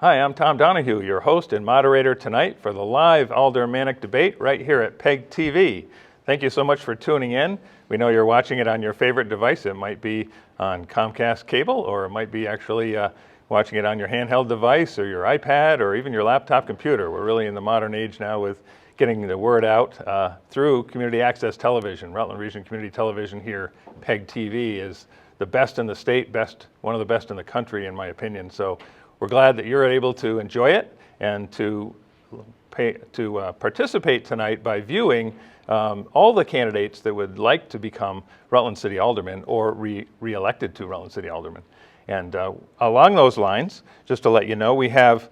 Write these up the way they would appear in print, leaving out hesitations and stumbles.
Hi, I'm Tom Donahue, your host and moderator tonight for the live Aldermanic debate right here at PEG TV. Thank you so much for tuning in. We know you're watching it on your favorite device. It might be on Comcast cable, or it might be actually watching it on your handheld device or your iPad or even your laptop computer. We're really in the modern age now with getting the word out through community access television. Rutland Region Community Television here, PEG TV, is the best in the state, one of the best in the country in my opinion. So we're glad that you're able to enjoy it and to participate tonight by viewing all the candidates that would like to become Rutland City Aldermen or re-elected to Rutland City Aldermen. And along those lines, just to let you know, we have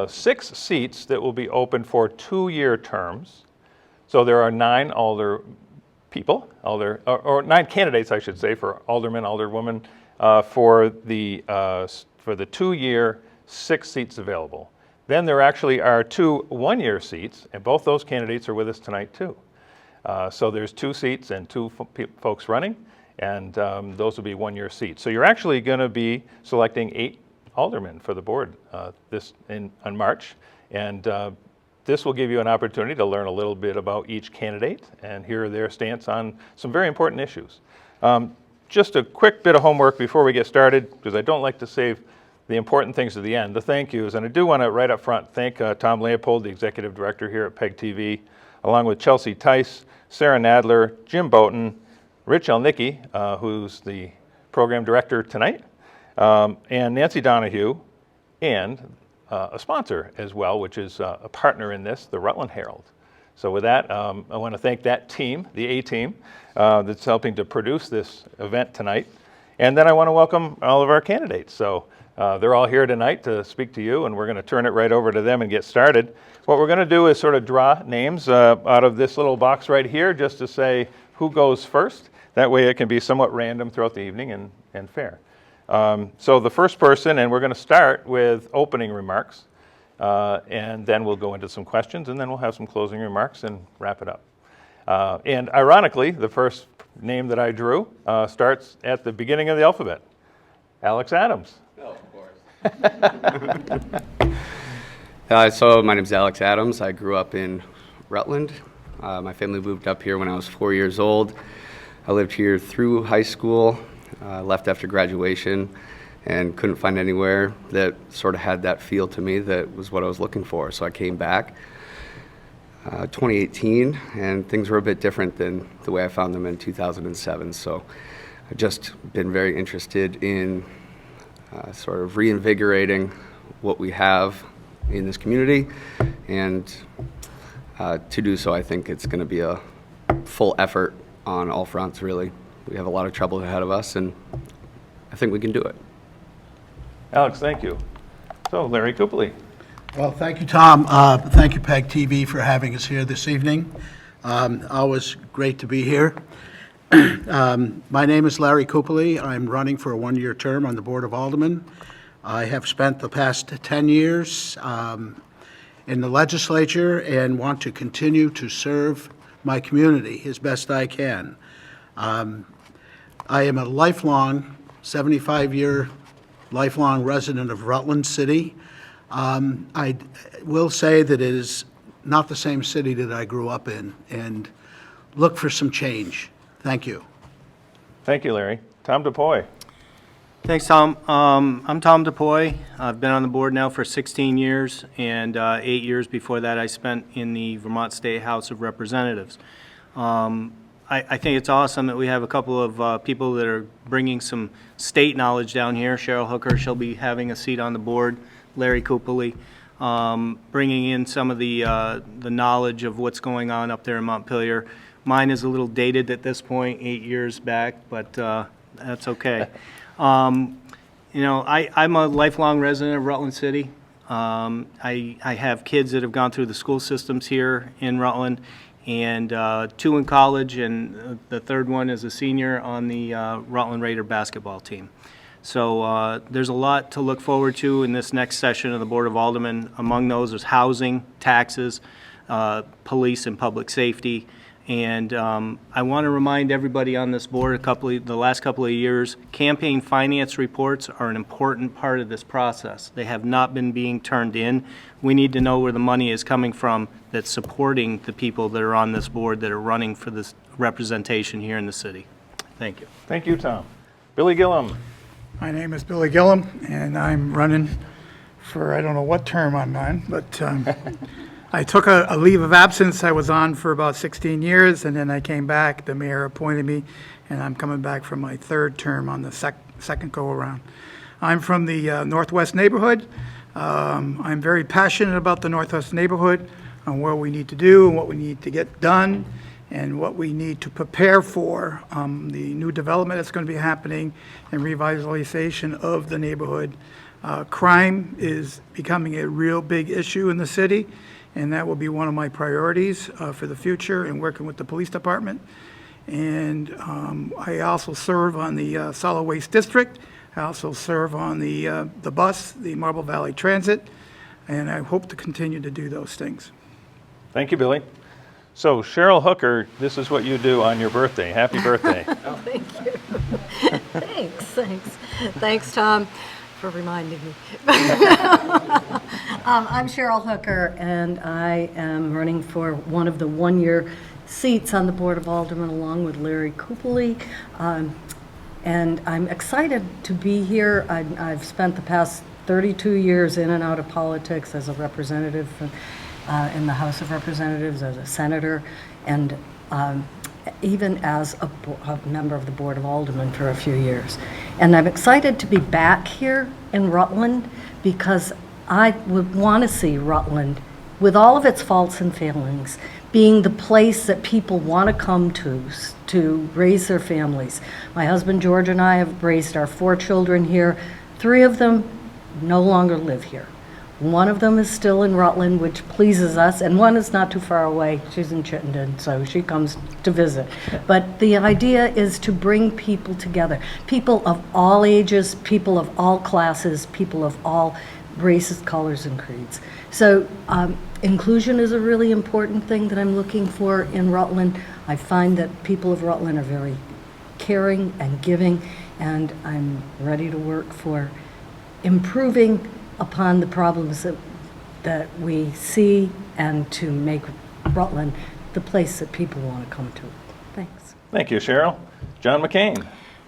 6 seats that will be open for 2-year terms. So there are 9 or 9 candidates, I should say, for alderman, alderwoman for the 2-year, 6 seats available. Then there actually are 2 1-year seats, and both those candidates are with us tonight too. So there's 2 seats and 2 folks running, and those will be 1-year seats. So you're actually going to be selecting 8 aldermen for the board on March, and this will give you an opportunity to learn a little bit about each candidate and hear their stance on some very important issues. Just a quick bit of homework before we get started, because I don't like to save the important things to the end, the thank yous. And I do want to, right up front, thank Tom Leopold, the Executive Director here at PEG TV, along with Chelsea Tice, Sarah Nadler, Jim Boughton, Rich Elnicki, who's the Program Director tonight, and Nancy Donahue, and a sponsor as well, which is a partner in this, the Rutland Herald. So with that, I want to thank that team, the A-team, that's helping to produce this event tonight. And then I want to welcome all of our candidates. So they're all here tonight to speak to you, and we're going to turn it right over to them and get started. What we're going to do is sort of draw names out of this little box right here, just to say who goes first. That way it can be somewhat random throughout the evening and fair. So the first person, and we're going to start with opening remarks, and then we'll go into some questions, and then we'll have some closing remarks and wrap it up. And ironically, the first name that I drew starts at the beginning of the alphabet. Alex Adams. Oh, of course. So my name is Alex Adams. I grew up in Rutland. My family moved up here when I was 4 years old. I lived here through high school, left after graduation, and couldn't find anywhere that sort of had that feel to me that was what I was looking for. So I came back 2018, and things were a bit different than the way I found them in 2007. So I've just been very interested in sort of reinvigorating what we have in this community, and to do so, I think it's going to be a full effort on all fronts, really. We have a lot of trouble ahead of us, and I think we can do it. Alex, thank you. So, Larry Copley. Well, thank you, Tom. Thank you, PEG TV, for having us here this evening. Always great to be here. My name is Larry Copley. I'm running for a 1-year term on the Board of Aldermen. I have spent the past 10 years in the legislature and want to continue to serve my community as best I can. I am a lifelong, 75-year lifelong resident of Rutland City. I will say that it is not the same city that I grew up in, and look for some change. Thank you. Thank you, Larry. Tom DePoy. Thanks, Tom. I'm Tom DePoy. I've been on the board now for 16 years, and 8 years before that I spent in the Vermont State House of Representatives. I think it's awesome that we have a couple of people that are bringing some state knowledge down here. Cheryl Hooker, she'll be having a seat on the board. Larry Copley, bringing in some of the knowledge of what's going on up there in Montpelier. Mine is a little dated at this point, 8 years back, but that's okay. I'm a lifelong resident of Rutland City. I have kids that have gone through the school systems here in Rutland, and 2 in college, and the third one is a senior on the Rutland Raider basketball team. So there's a lot to look forward to in this next session of the Board of Aldermen. Among those is housing, taxes, police and public safety, And I want to remind everybody on this board, the last couple of years, campaign finance reports are an important part of this process. They have not been being turned in. We need to know where the money is coming from that's supporting the people that are on this board that are running for this representation here in the city. Thank you. Thank you, Tom. Billy Gillum. My name is Billy Gillum, and I'm running for, I don't know what term I'm on, but I took a leave of absence. I was on for about 16 years, and then I came back. The mayor appointed me, and I'm coming back for my third term on the second go-around. I'm from the Northwest neighborhood. I'm very passionate about the Northwest neighborhood, on what we need to do and what we need to get done, and what we need to prepare for the new development that's going to be happening and revitalization of the neighborhood. Crime is becoming a real big issue in the city, and that will be one of my priorities for the future in working with the police department. And I also serve on the Solid Waste District. I also serve on the bus, the Marble Valley Transit, and I hope to continue to do those things. Thank you, Billy. So Cheryl Hooker, this is what you do on your birthday. Happy birthday. Thank you. Thanks, Tom, for reminding me. I'm Cheryl Hooker, and I am running for one of the one-year seats on the Board of Aldermen along with Larry Copley. And I'm excited to be here. I've spent the past 32 years in and out of politics as a representative in the House of Representatives, as a senator, and even as a member of the Board of Aldermen for a few years. And I'm excited to be back here in Rutland because I would want to see Rutland, with all of its faults and failings, being the place that people want to come to raise their families. My husband George and I have raised our 4 children here. 3 of them no longer live here. One of them is still in Rutland, which pleases us, and one is not too far away. She's in Chittenden, so she comes to visit. But the idea is to bring people together, people of all ages, people of all classes, people of all races, colors, and creeds. So inclusion is a really important thing that I'm looking for in Rutland. I find that people of Rutland are very caring and giving, and I'm ready to work for improving upon the problems that we see and to make Rutland the place that people want to come to. Thanks. Thank you, Cheryl. John McCain.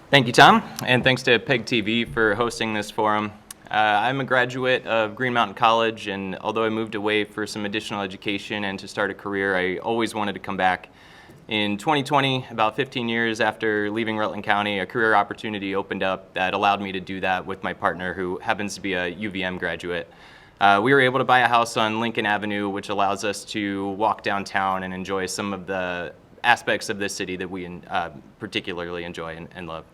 Thank you, Tom, and thanks to PEG TV for hosting this forum. I'm a graduate of Green Mountain College, and although I moved away for some additional education and to start a career, I always wanted to come back. In 2020, about 15 years after leaving Rutland County, a career opportunity opened up that allowed me to do that with my partner, who happens to be a UVM graduate. We were able to buy a house on Lincoln Avenue, which allows us to walk downtown and enjoy some of the aspects of this city that we particularly enjoy and love.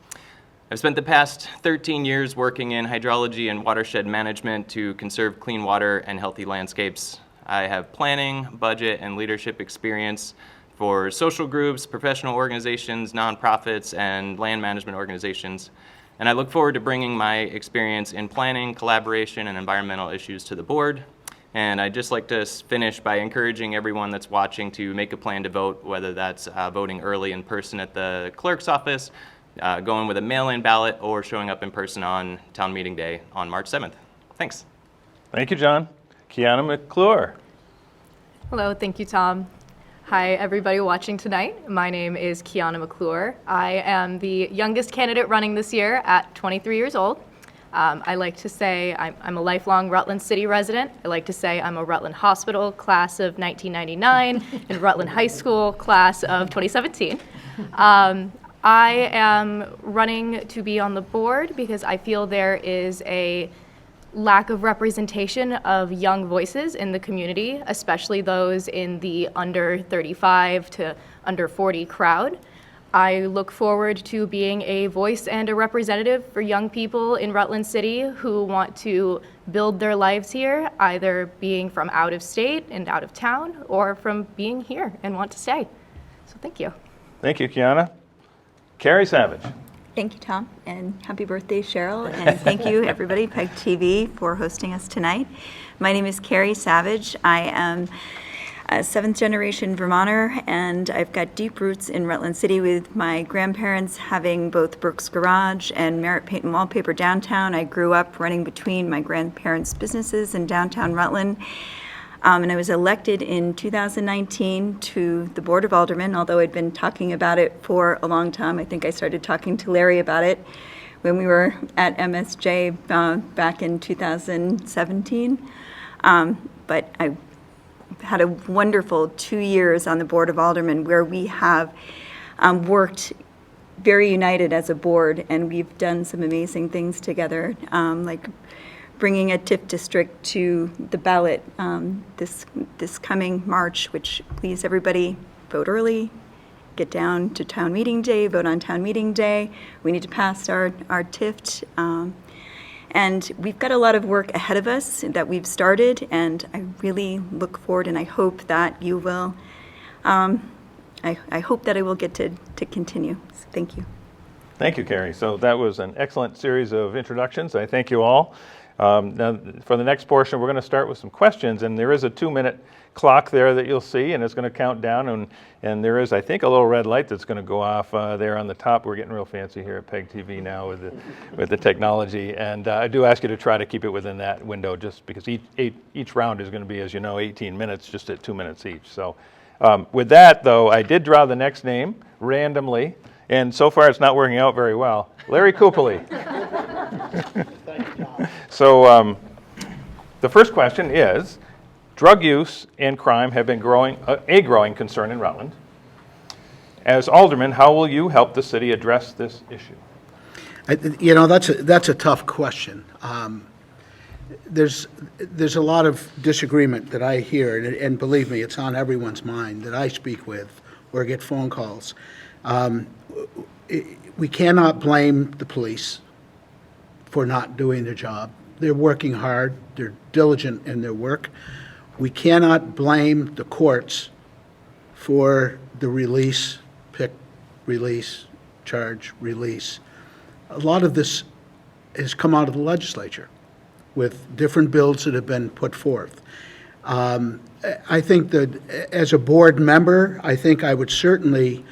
I've spent the past 13 years working in hydrology and watershed management to conserve clean water and healthy landscapes. I have planning, budget, and leadership experience for social groups, professional organizations, nonprofits, and land management organizations. And I look forward to bringing my experience in planning, collaboration, and environmental issues to the board. And I'd just like to finish by encouraging everyone that's watching to make a plan to vote, whether that's voting early in person at the clerk's office, going with a mail-in ballot, or showing up in person on town meeting day on March 7th. Thanks. Thank you, John. Kiana McClure. Hello, thank you, Tom. Hi, everybody watching tonight. My name is Kiana McClure. I am the youngest candidate running this year at 23 years old. I like to say I'm a lifelong Rutland City resident. I like to say I'm a Rutland Hospital class of 1999 and Rutland High School class of 2017. I am running to be on the board because I feel there is a lack of representation of young voices in the community, especially those in the under 35 to under 40 crowd. I look forward to being a voice and a representative for young people in Rutland City who want to build their lives here, either being from out of state and out of town or from being here and want to stay. So thank you. Thank you, Kiana. Carrie Savage. Thank you, Tom, and happy birthday, Cheryl, and thank you, everybody, PEG TV, for hosting us tonight. My name is Carrie Savage. I am a seventh-generation Vermonter, and I've got deep roots in Rutland City with my grandparents having both Brooks Garage and Merritt Paint and Wallpaper downtown. I grew up running between my grandparents' businesses in downtown Rutland. And I was elected in 2019 to the Board of Aldermen, although I'd been talking about it for a long time. I think I started talking to Larry about it when we were at MSJ back in 2017. But I had a wonderful 2 years on the Board of Aldermen where we have worked very united as a board, and we've done some amazing things together, like bringing a TIF district to the ballot this coming March, which please everybody vote early, get down to town meeting day, vote on town meeting day. We need to pass our TIF. And we've got a lot of work ahead of us that we've started, and I really look forward, and I hope that you will, I hope that I will get to continue. So thank you. Thank you, Carrie. So that was an excellent series of introductions. I thank you all. Now, for the next portion, we're going to start with some questions, and there is a 2-minute clock there that you'll see, and it's going to count down, and there is, I think, a little red light that's going to go off there on the top. We're getting real fancy here at PEG TV now with the technology, and I do ask you to try to keep it within that window, just because each round is going to be, as you know, 18 minutes, just at 2 minutes each. So with that, though, I did draw the next name randomly, and so far it's not working out very well. Larry Coopely. So the first question is, drug use and crime have been a growing concern in Rutland. As alderman, how will you help the city address this issue? You know, that's a tough question. There's a lot of disagreement that I hear, and believe me, it's on everyone's mind that I speak with or get phone calls. We cannot blame the police for not doing their job. They're working hard. They're diligent in their work. We cannot blame the courts for the release, pick, release, charge, release. A lot of this has come out of the legislature with different bills that have been put forth. I think that as a board member, I think I would certainly,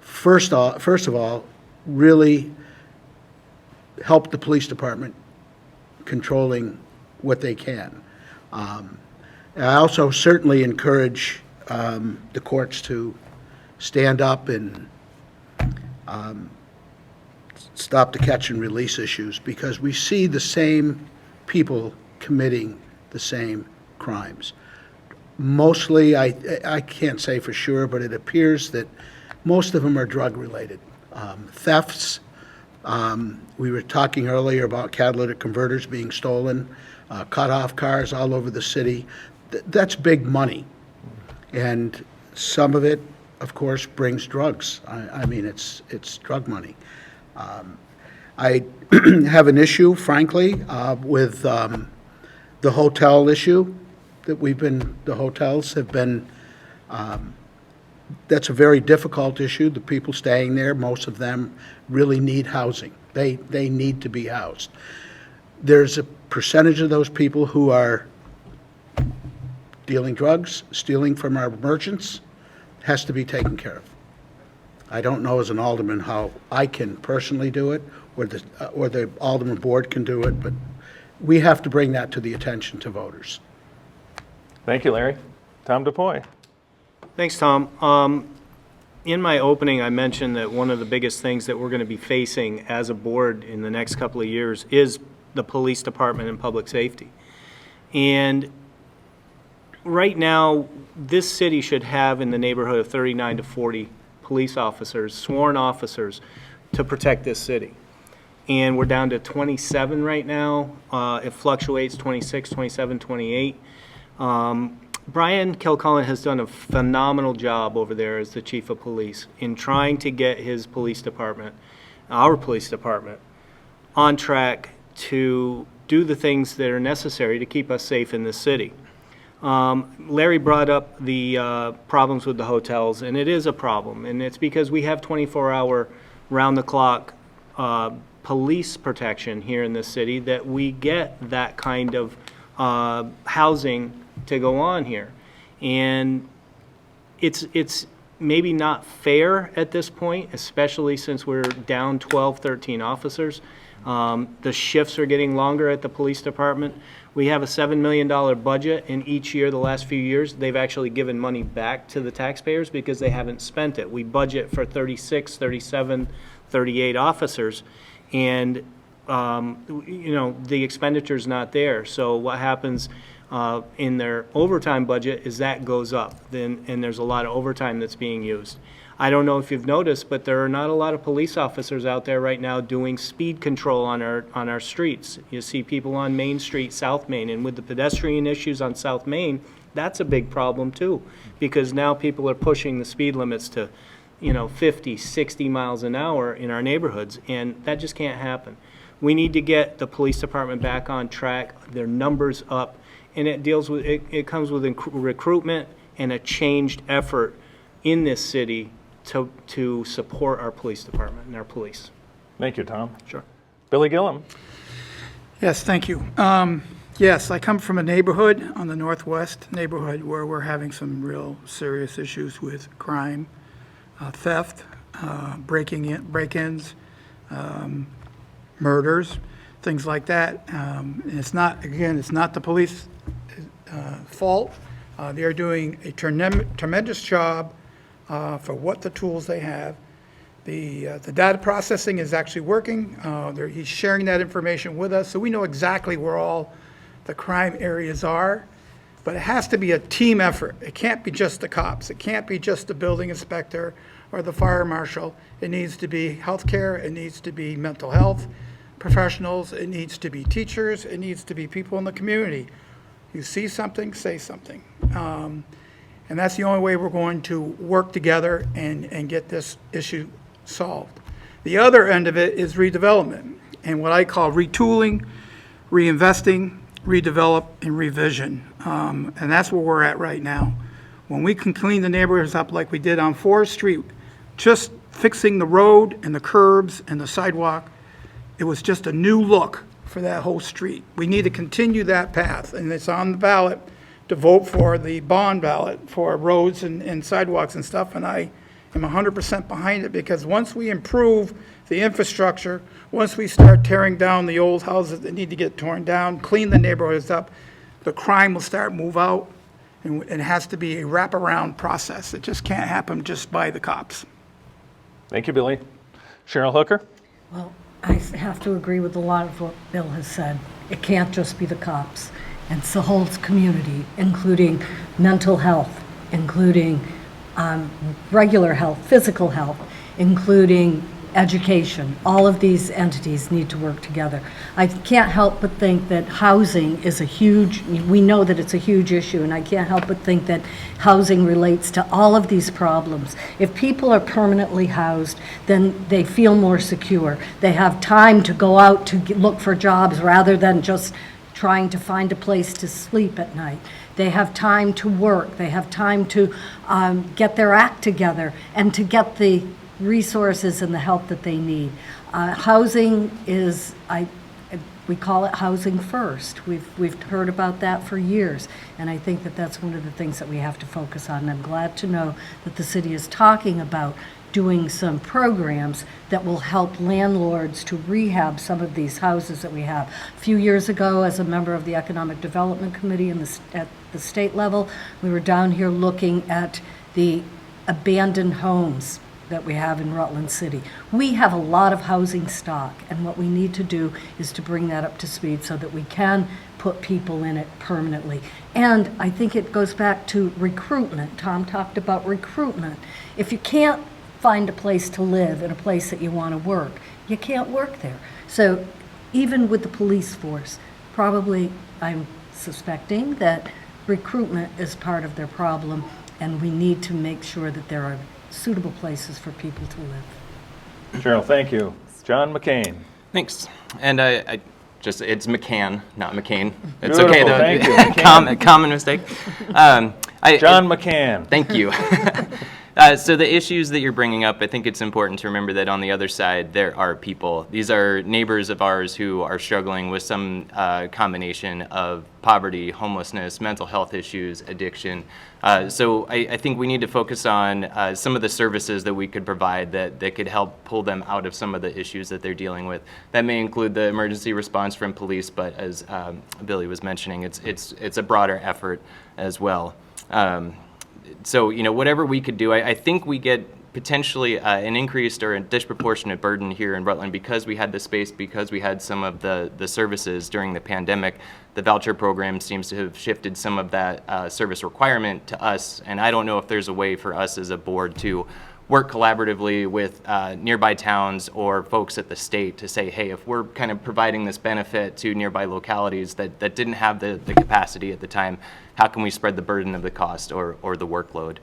first of all, really help the police department controlling what they can. I also certainly encourage the courts to stand up and stop the catch and release issues, because we see the same people committing the same crimes. Mostly, I can't say for sure, but it appears that most of them are drug-related. Thefts. We were talking earlier about catalytic converters being stolen, cut-off cars all over the city. That's big money. And some of it, of course, brings drugs. I mean, it's drug money. I have an issue, frankly, with the hotel issue that the hotels have been, that's a very difficult issue. The people staying there, most of them really need housing. They need to be housed. There's a percentage of those people who are dealing drugs, stealing from our merchants, has to be taken care of. I don't know as an alderman how I can personally do it, or the alderman board can do it, but we have to bring that to the attention to voters. Thank you, Larry. Tom DePoy. Thanks, Tom. In my opening, I mentioned that one of the biggest things that we're going to be facing as a board in the next couple of years is the police department and public safety. And right now, this city should have in the neighborhood of 39 to 40 police officers, sworn officers, to protect this city. And we're down to 27 right now. It fluctuates, 26, 27, 28. Brian Kilcullen has done a phenomenal job over there as the chief of police in trying to get his police department, our police department, on track to do the things that are necessary to keep us safe in this city. Larry brought up the problems with the hotels, and it is a problem, and it's because we have 24-hour, round-the-clock police protection here in this city that we get that kind of housing to go on here. And it's maybe not fair at this point, especially since we're down 12, 13 officers. The shifts are getting longer at the police department. We have a $7 million budget, and each year, the last few years, they've actually given money back to the taxpayers because they haven't spent it. We budget for 36, 37, 38 officers, and the expenditure's not there. So what happens in their overtime budget is that goes up, and there's a lot of overtime that's being used. I don't know if you've noticed, but there are not a lot of police officers out there right now doing speed control on our streets. You see people on Main Street, South Main, and with the pedestrian issues on South Main, that's a big problem too, because now people are pushing the speed limits to 50, 60 miles an hour in our neighborhoods, and that just can't happen. We need to get the police department back on track, their numbers up, and it comes with recruitment and a changed effort in this city to support our police department and our police. Thank you, Tom. Sure. Billy Gillum. Yes, thank you. Yes, I come from a neighborhood on the northwest neighborhood where we're having some real serious issues with crime, theft, break-ins, murders, things like that. And it's not the police fault. They are doing a tremendous job for what the tools they have. The data processing is actually working. He's sharing that information with us, so we know exactly where all the crime areas are. But it has to be a team effort. It can't be just the cops. It can't be just the building inspector or the fire marshal. It needs to be healthcare. It needs to be mental health professionals. It needs to be teachers. It needs to be people in the community. You see something, say something. And that's the only way we're going to work together and get this issue solved. The other end of it is redevelopment, and what I call retooling, reinvesting, redevelop, and revision. And that's where we're at right now. When we can clean the neighborhoods up like we did on Forest Street, just fixing the road and the curbs and the sidewalk, it was just a new look for that whole street. We need to continue that path, and it's on the ballot to vote for the bond ballot for roads and sidewalks and stuff, and I am 100% behind it, because once we improve the infrastructure, once we start tearing down the old houses that need to get torn down, clean the neighborhoods up, the crime will start move out, and it has to be a wraparound process. It just can't happen just by the cops. Thank you, Billy. Cheryl Hooker. Well, I have to agree with a lot of what Bill has said. It can't just be the cops. It's the whole community, including mental health, including regular health, physical health, including education. All of these entities need to work together. I can't help but think that housing is we know that it's a huge issue, and I can't help but think that housing relates to all of these problems. If people are permanently housed, then they feel more secure. They have time to go out to look for jobs rather than just trying to find a place to sleep at night. They have time to work. They have time to get their act together and to get the resources and the help that they need. Housing is, we call it housing first. We've heard about that for years, and I think that that's one of the things that we have to focus on. And I'm glad to know that the city is talking about doing some programs that will help landlords to rehab some of these houses that we have. A few years ago, as a member of the Economic Development Committee at the state level, we were down here looking at the abandoned homes that we have in Rutland City. We have a lot of housing stock, and what we need to do is to bring that up to speed so that we can put people in it permanently. And I think it goes back to recruitment. Tom talked about recruitment. If you can't find a place to live and a place that you want to work, you can't work there. So even with the police force, probably I'm suspecting that recruitment is part of their problem, and we need to make sure that there are suitable places for people to live. Cheryl, thank you. John McCain. Thanks. And it's McCann, not McCain. It's Beautiful, okay though. thank you. Common mistake. John McCann. Thank you. So the issues that you're bringing up, I think it's important to remember that on the other side, there are people. These are neighbors of ours who are struggling with some combination of poverty, homelessness, mental health issues, addiction. So I think we need to focus on some of the services that we could provide that could help pull them out of some of the issues that they're dealing with. That may include the emergency response from police, but as Billy was mentioning, it's a broader effort as well. So, whatever we could do, I think we get potentially an increased or a disproportionate burden here in Rutland because we had the space, because we had some of the services during the pandemic. The voucher program seems to have shifted some of that service requirement to us, and I don't know if there's a way for us as a board to work collaboratively with nearby towns or folks at the state to say, hey, if we're kind of providing this benefit to nearby localities that didn't have the capacity at the time, how can we spread the burden of the cost or the workload?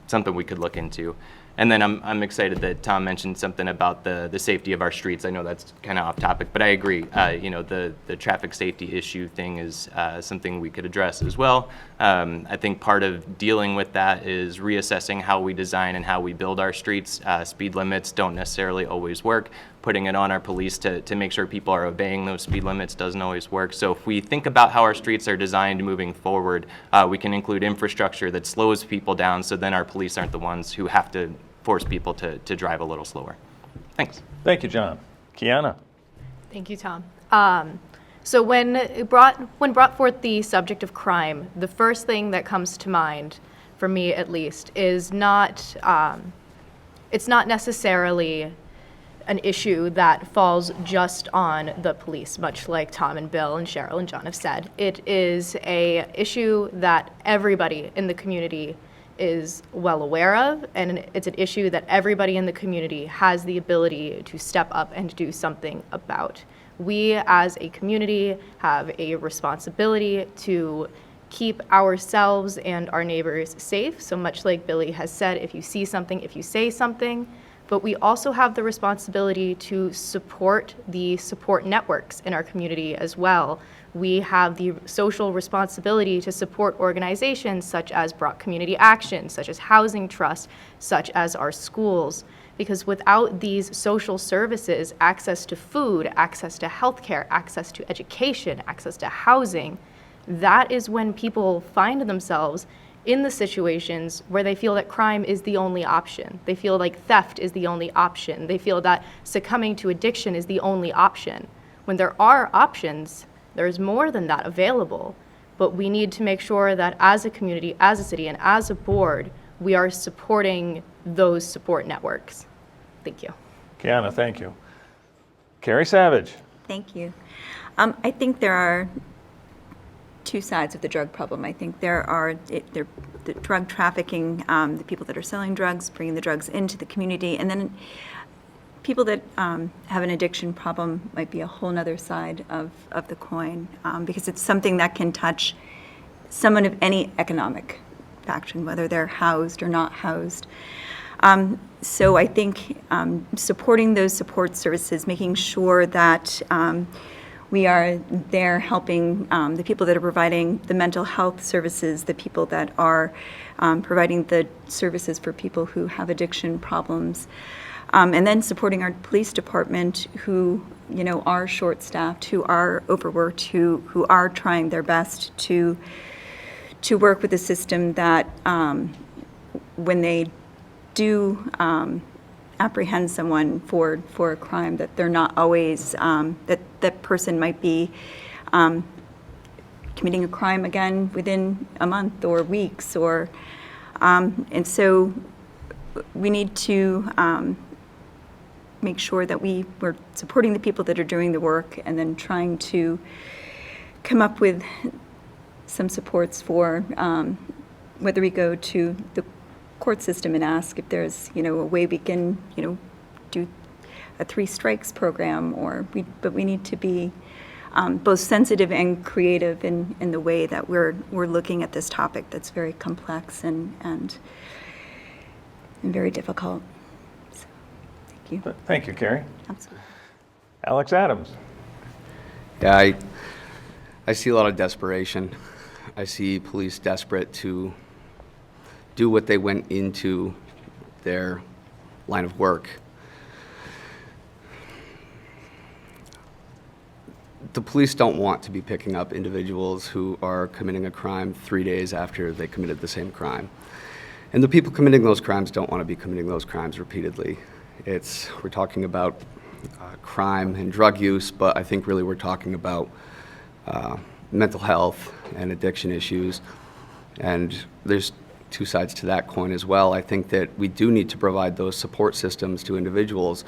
Something we could look into. And then I'm excited that Tom mentioned something about the safety of our streets. I know that's kind of off topic, but I agree. The traffic safety issue thing is something we could address as well. I think part of dealing with that is reassessing how we design and how we build our streets. Speed limits don't necessarily always work. Putting it on our police to make sure people are obeying those speed limits doesn't always work. So if we think about how our streets are designed moving forward, we can include infrastructure that slows people down so then our police aren't the ones who have to force people to drive a little slower. Thanks. Thank you, John. Kiana? Thank you, Tom. So when brought forth the subject of crime, the first thing that comes to mind, for me at least, is not it's not necessarily an issue that falls just on the police, much like Tom and Bill and Cheryl and John have said. It is a issue that everybody in the community is well aware of, and it's an issue that everybody in the community has the ability to step up and do something about. We as a community have a responsibility to keep ourselves and our neighbors safe. So much like Billy has said, if you see something, if you say something, but we also have the responsibility to support the support networks in our community as well. We have the social responsibility to support organizations such as Brock Community Action, such as Housing Trust, such as our schools. Because without these social services, access to food, access to healthcare, access to education, access to housing, that is when people find themselves in the situations where they feel that crime is the only option. They feel like theft is the only option. They feel that succumbing to addiction is the only option. When there are options, there's more than that available. But we need to make sure that as a community, as a city, and as a board, we are supporting those support networks. Thank you. Kiana, thank you. Carrie Savage? Thank you. I think there are two sides of the drug problem. I think there are the drug trafficking, the people that are selling drugs, bringing the drugs into the community, and then people that have an addiction problem might be a whole nother side of the coin, because it's something that can touch someone of any economic faction, whether they're housed or not housed. So I think supporting those support services, making sure that we are there helping the people that are providing the mental health services, the people that are providing the services for people who have addiction problems, and then supporting our police department who, are short-staffed, who are overworked, who are trying their best to work with a system that when they do apprehend someone for a crime, that they're not always, that person might be committing a crime again within a month or weeks, or and so we need to make sure that we're supporting the people that are doing the work, and then trying to come up with some supports for whether we go to the court system and ask if there's a way we can do a 3 strikes program, but we need to be both sensitive and creative in the way that we're looking at this topic that's very complex and very difficult. So, thank you. Thank you, Carrie. Absolutely. Alex Adams? Yeah, I see a lot of desperation. I see police desperate to do what they went into their line of work. The police don't want to be picking up individuals who are committing a crime 3 days after they committed the same crime. And the people committing those crimes don't want to be committing those crimes repeatedly. We're talking about crime and drug use, but I think really we're talking about mental health and addiction issues. And there's two sides to that coin as well. I think that we do need to provide those support systems to individuals.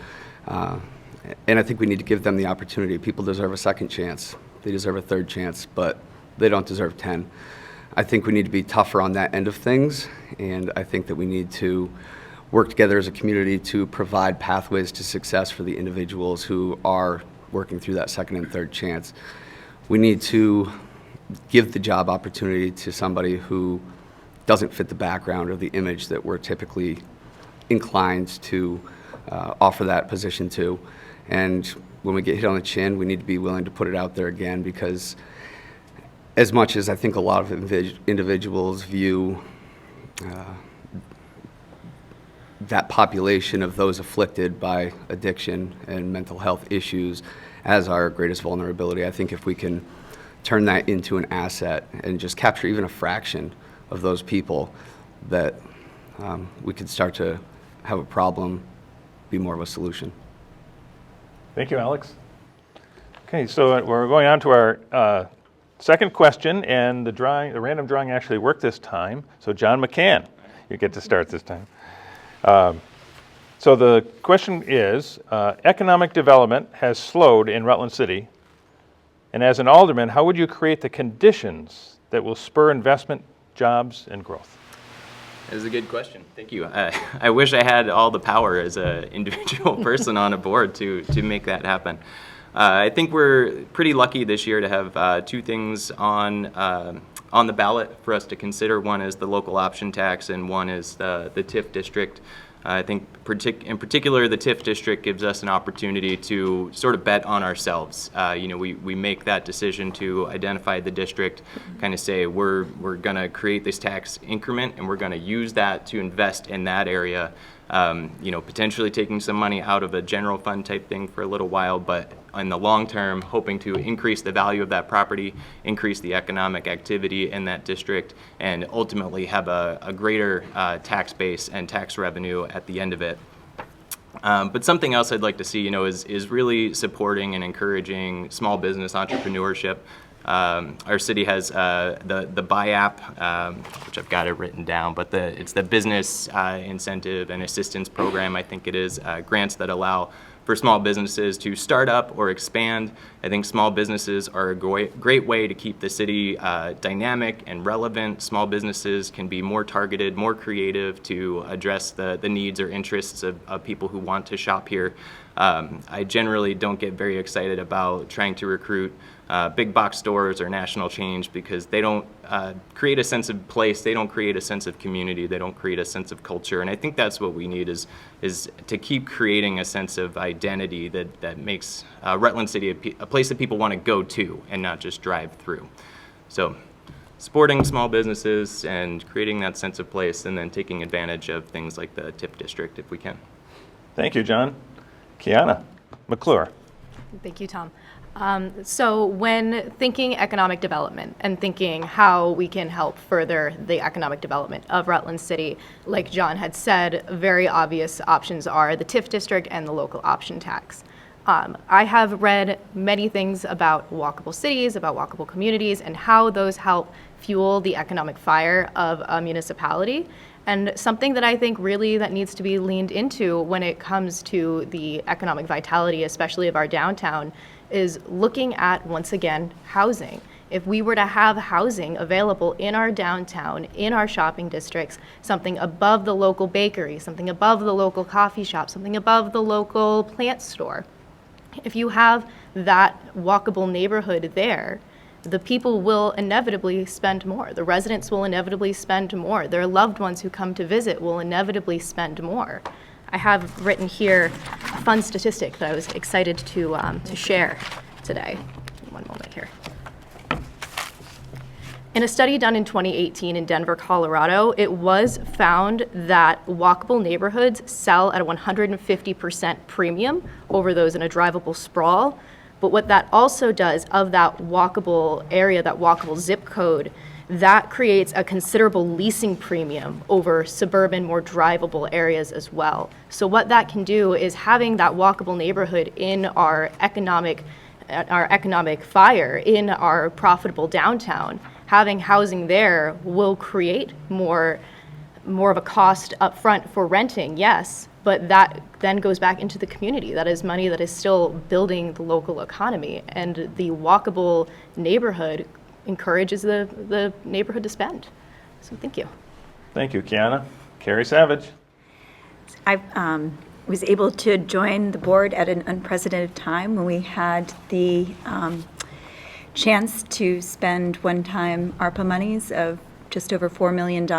And I think we need to give them the opportunity. People deserve a second chance. They deserve a third chance, but they don't deserve 10. I think we need to be tougher on that end of things, and I think that we need to work together as a community to provide pathways to success for the individuals who are working through that second and third chance. We need to give the job opportunity to somebody who doesn't fit the background or the image that we're typically inclined to offer that position to. And when we get hit on the chin, we need to be willing to put it out there again, because as much as I think a lot of individuals view that population of those afflicted by addiction and mental health issues as our greatest vulnerability, I think if we can turn that into an asset and just capture even a fraction of those people, that we could start to have a problem be more of a solution. Thank you, Alex. Okay, so we're going on to our second question, and the random drawing actually worked this time. So John McCann, you get to start this time. So the question is, economic development has slowed in Rutland City, and as an alderman, how would you create the conditions that will spur investment, jobs, and growth? That is a good question. Thank you. I wish I had all the power as an individual person on a board to make that happen. I think we're pretty lucky this year to have two things on the ballot for us to consider. One is the local option tax, and one is the TIF district. I think in particular the TIF district gives us an opportunity to sort of bet on ourselves. We make that decision to identify the district, kind of say we're going to create this tax increment and we're going to use that to invest in that area. Potentially taking some money out of a general fund type thing for a little while, but in the long term, hoping to increase the value of that property, increase the economic activity in that district, and ultimately have a greater tax base and tax revenue at the end of it. But something else I'd like to see, is really supporting and encouraging small business entrepreneurship. Our city has the BUY app, which I've got it written down, but it's the business incentive and assistance program, I think it is, grants that allow for small businesses to start up or expand. I think small businesses are a great way to keep the city dynamic and relevant. Small businesses can be more targeted, more creative to address the needs or interests of people who want to shop here. I generally don't get very excited about trying to recruit big box stores or national chains, because they don't create a sense of place, they don't create a sense of community, they don't create a sense of culture. And I think that's what we need is to keep creating a sense of identity that makes Rutland City a place that people want to go to and not just drive through. So supporting small businesses and creating that sense of place, and then taking advantage of things like the TIF district if we can. Thank you, John. Kiana McClure. Thank you, Tom. So when thinking economic development and thinking how we can help further the economic development of Rutland City, like John had said, very obvious options are the TIF district and the local option tax. I have read many things about walkable cities, about walkable communities, and how those help fuel the economic fire of a municipality. And something that I think really that needs to be leaned into when it comes to the economic vitality, especially of our downtown, is looking at, once again, housing. If we were to have housing available in our downtown, in our shopping districts, something above the local bakery, something above the local coffee shop, something above the local plant store, if you have that walkable neighborhood there, the people will inevitably spend more. The residents will inevitably spend more. Their loved ones who come to visit will inevitably spend more. I have written here a fun statistic that I was excited to share today. One moment here. In a study done in 2018 in Denver, Colorado, it was found that walkable neighborhoods sell at a 150% premium over those in a drivable sprawl. But what that also does, of that walkable area, that walkable zip code, that creates a considerable leasing premium over suburban, more drivable areas as well. So what that can do is having that walkable neighborhood in our economic fire, in our profitable downtown, having housing there will create more of a cost up front for renting, yes, but that then goes back into the community. That is money that is still building the local economy, and the walkable neighborhood encourages the neighborhood to spend. So thank you. Thank you, Kiana. Carrie Savage. I was able to join the board at an unprecedented time when we had the chance to spend one-time ARPA monies of just over $4 million.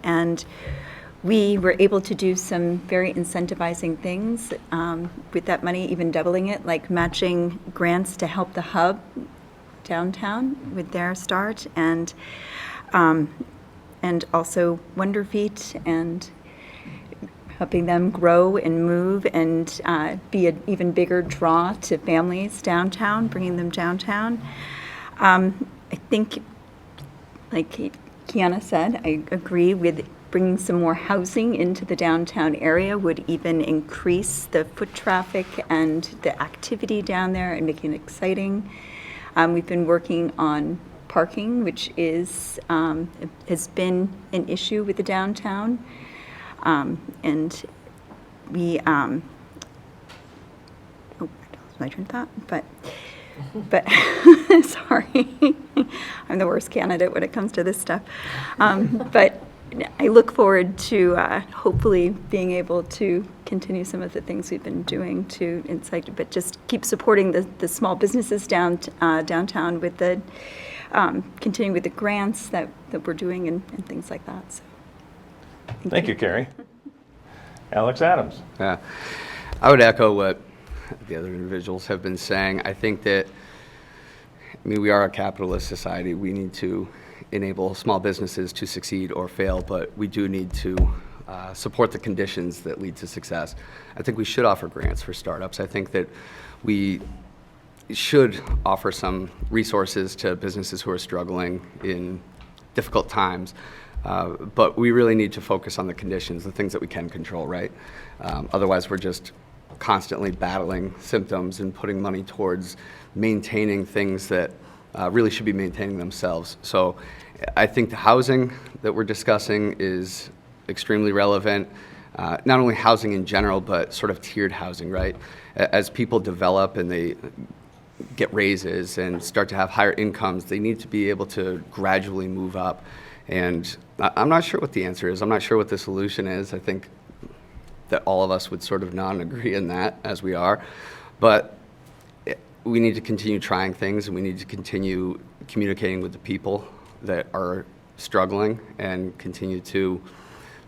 And we were able to do some very incentivizing things with that money, even doubling it, like matching grants to help the hub downtown with their start, and also Wonder Feet, and helping them grow and move and be an even bigger draw to families downtown, bringing them downtown. I think, like Kiana said, I agree with bringing some more housing into the downtown area would even increase the foot traffic and the activity down there and making it exciting. We've been working on parking, which is has been an issue with the downtown. And we, oh, I lost my train of thought, but sorry, I'm the worst candidate when it comes to this stuff. But I look forward to hopefully being able to continue some of the things we've been doing to incite, but just keep supporting the small businesses downtown with the, continuing with the grants that we're doing and things like that, so. Thank you, Carrie. Alex Adams. Yeah, I would echo what the other individuals have been saying. I think that, we are a capitalist society. We need to enable small businesses to succeed or fail, but we do need to support the conditions that lead to success. I think we should offer grants for startups. I think that we should offer some resources to businesses who are struggling in difficult times. But we really need to focus on the conditions, the things that we can control, right? Otherwise, we're just constantly battling symptoms and putting money towards maintaining things that really should be maintaining themselves. So I think the housing that we're discussing is extremely relevant. Not only housing in general, but sort of tiered housing, right? As people develop and they get raises and start to have higher incomes, they need to be able to gradually move up. And I'm not sure what the answer is. I'm not sure what the solution is. I think that all of us would sort of nod and agree in that, as we are. But we need to continue trying things, and we need to continue communicating with the people that are struggling and continue to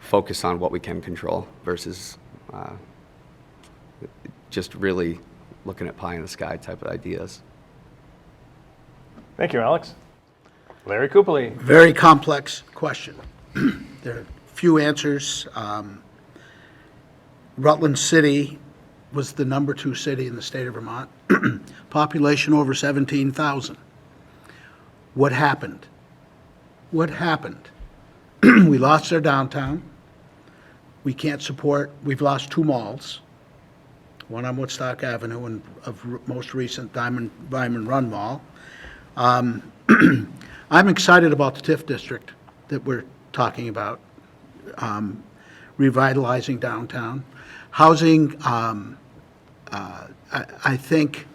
focus on what we can control versus just really looking at pie in the sky type of ideas. Thank you, Alex. Larry Coopely. Very complex question. There are few answers. Rutland City was the number 2 city in the state of Vermont. Population over 17,000. What happened? What happened? We lost our downtown. We can't support, we've lost 2 malls, one on Woodstock Avenue and of most recent Diamond Run Mall. I'm excited about the TIF district that we're talking about, revitalizing downtown. Housing, I think,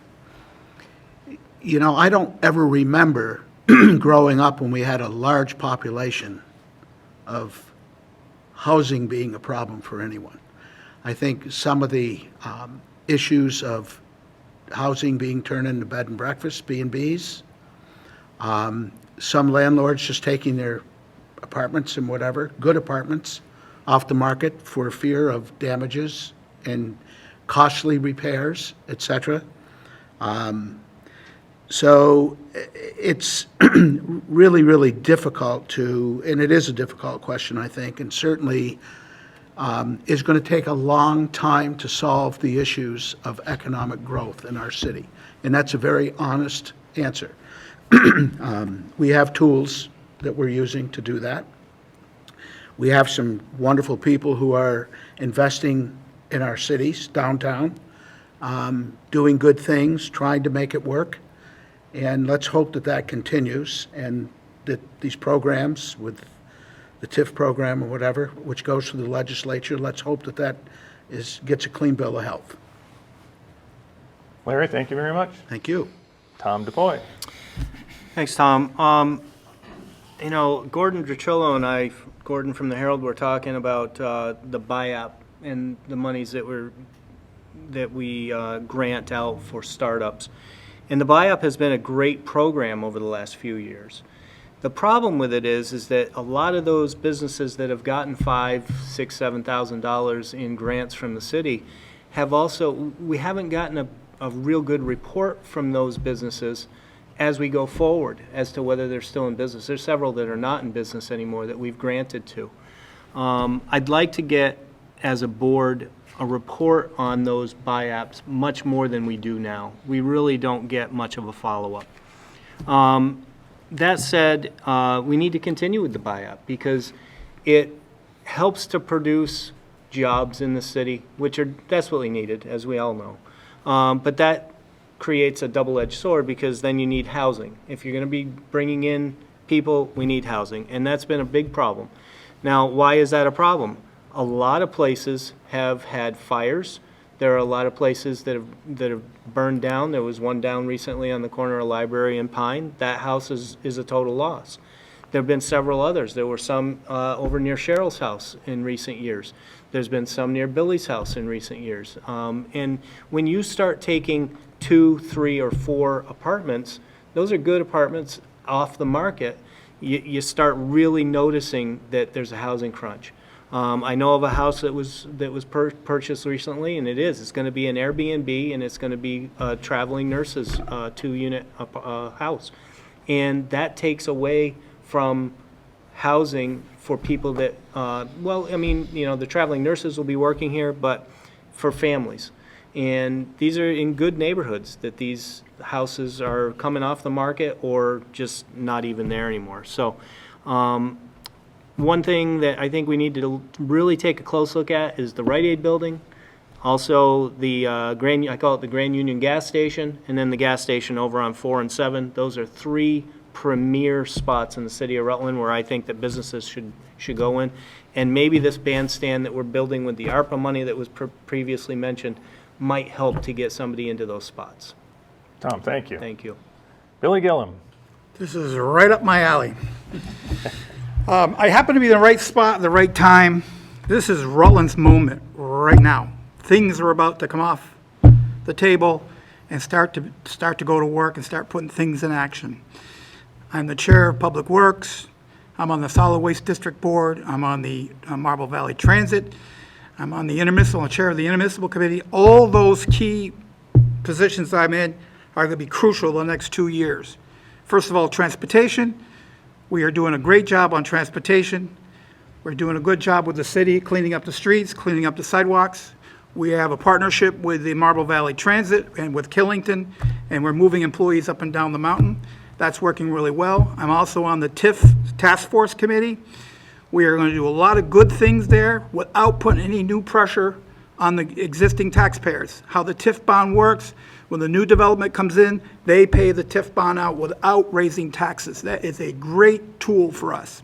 I don't ever remember growing up when we had a large population of housing being a problem for anyone. I think some of the issues of housing being turned into bed and breakfast, B&Bs, some landlords just taking their apartments and whatever, good apartments, off the market for fear of damages and costly repairs, etc. So it's really, really difficult to, and it is a difficult question, I think, and certainly is going to take a long time to solve the issues of economic growth in our city. And that's a very honest answer. We have tools that we're using to do that. We have some wonderful people who are investing in our cities, downtown, doing good things, trying to make it work. And let's hope that that continues and that these programs with the TIF program or whatever, which goes to the legislature, let's hope that that gets a clean bill of health. Larry, thank you very much. Thank you. Tom DePoy. Thanks, Tom. Gordon Drachillo and I, Gordon from the Herald, were talking about the buy-up and the monies that we grant out for startups. And the buy-up has been a great program over the last few years. The problem with it is that a lot of those businesses that have gotten $5,000, $6,000, $7,000 in grants from the city we haven't gotten a real good report from those businesses as we go forward as to whether they're still in business. There's several that are not in business anymore that we've granted to. I'd like to get, as a board, a report on those buy-ups much more than we do now. We really don't get much of a follow-up. That said, we need to continue with the buy-up because it helps to produce jobs in the city, which are desperately needed, as we all know. But that creates a double-edged sword because then you need housing. If you're going to be bringing in people, we need housing, and that's been a big problem. Now, why is that a problem? A lot of places have had fires. There are a lot of places that have burned down. There was one down recently on the corner of Library and Pine. That house is a total loss. There have been several others. There were some over near Cheryl's house in recent years. There's been some near Billy's house in recent years. And when you start taking 2, 3, or 4 apartments, those are good apartments off the market, you start really noticing that there's a housing crunch. I know of a house that was purchased recently, and it's going to be an Airbnb, and it's going to be a traveling nurses 2-unit house. And that takes away from housing for people that, the traveling nurses will be working here, but for families. And these are in good neighborhoods that these houses are coming off the market or just not even there anymore. So one thing that I think we need to really take a close look at is the Rite Aid building, also the I call it the Grand Union gas station, and then the gas station over on 4 and 7. Those are 3 premier spots in the city of Rutland where I think that businesses should go in. And maybe this bandstand that we're building with the ARPA money that was previously mentioned might help to get somebody into those spots. Tom, thank you. Thank you. Billy Gillum. This is right up my alley. I happen to be in the right spot at the right time. This is Rutland's moment right now. Things are about to come off the table and start to go to work and start putting things in action. I'm the chair of Public Works. I'm on the Solid Waste District Board. I'm on the Marble Valley Transit. I'm on the chair of the Intermunicipal Committee. All those key positions I'm in are going to be crucial the next 2 years. First of all, transportation. We are doing a great job on transportation. We're doing a good job with the city, cleaning up the streets, cleaning up the sidewalks. We have a partnership with the Marble Valley Transit and with Killington, and we're moving employees up and down the mountain. That's working really well. I'm also on the TIF Task Force Committee. We are going to do a lot of good things there without putting any new pressure on the existing taxpayers. How the TIF bond works, when the new development comes in, they pay the TIF bond out without raising taxes. That is a great tool for us.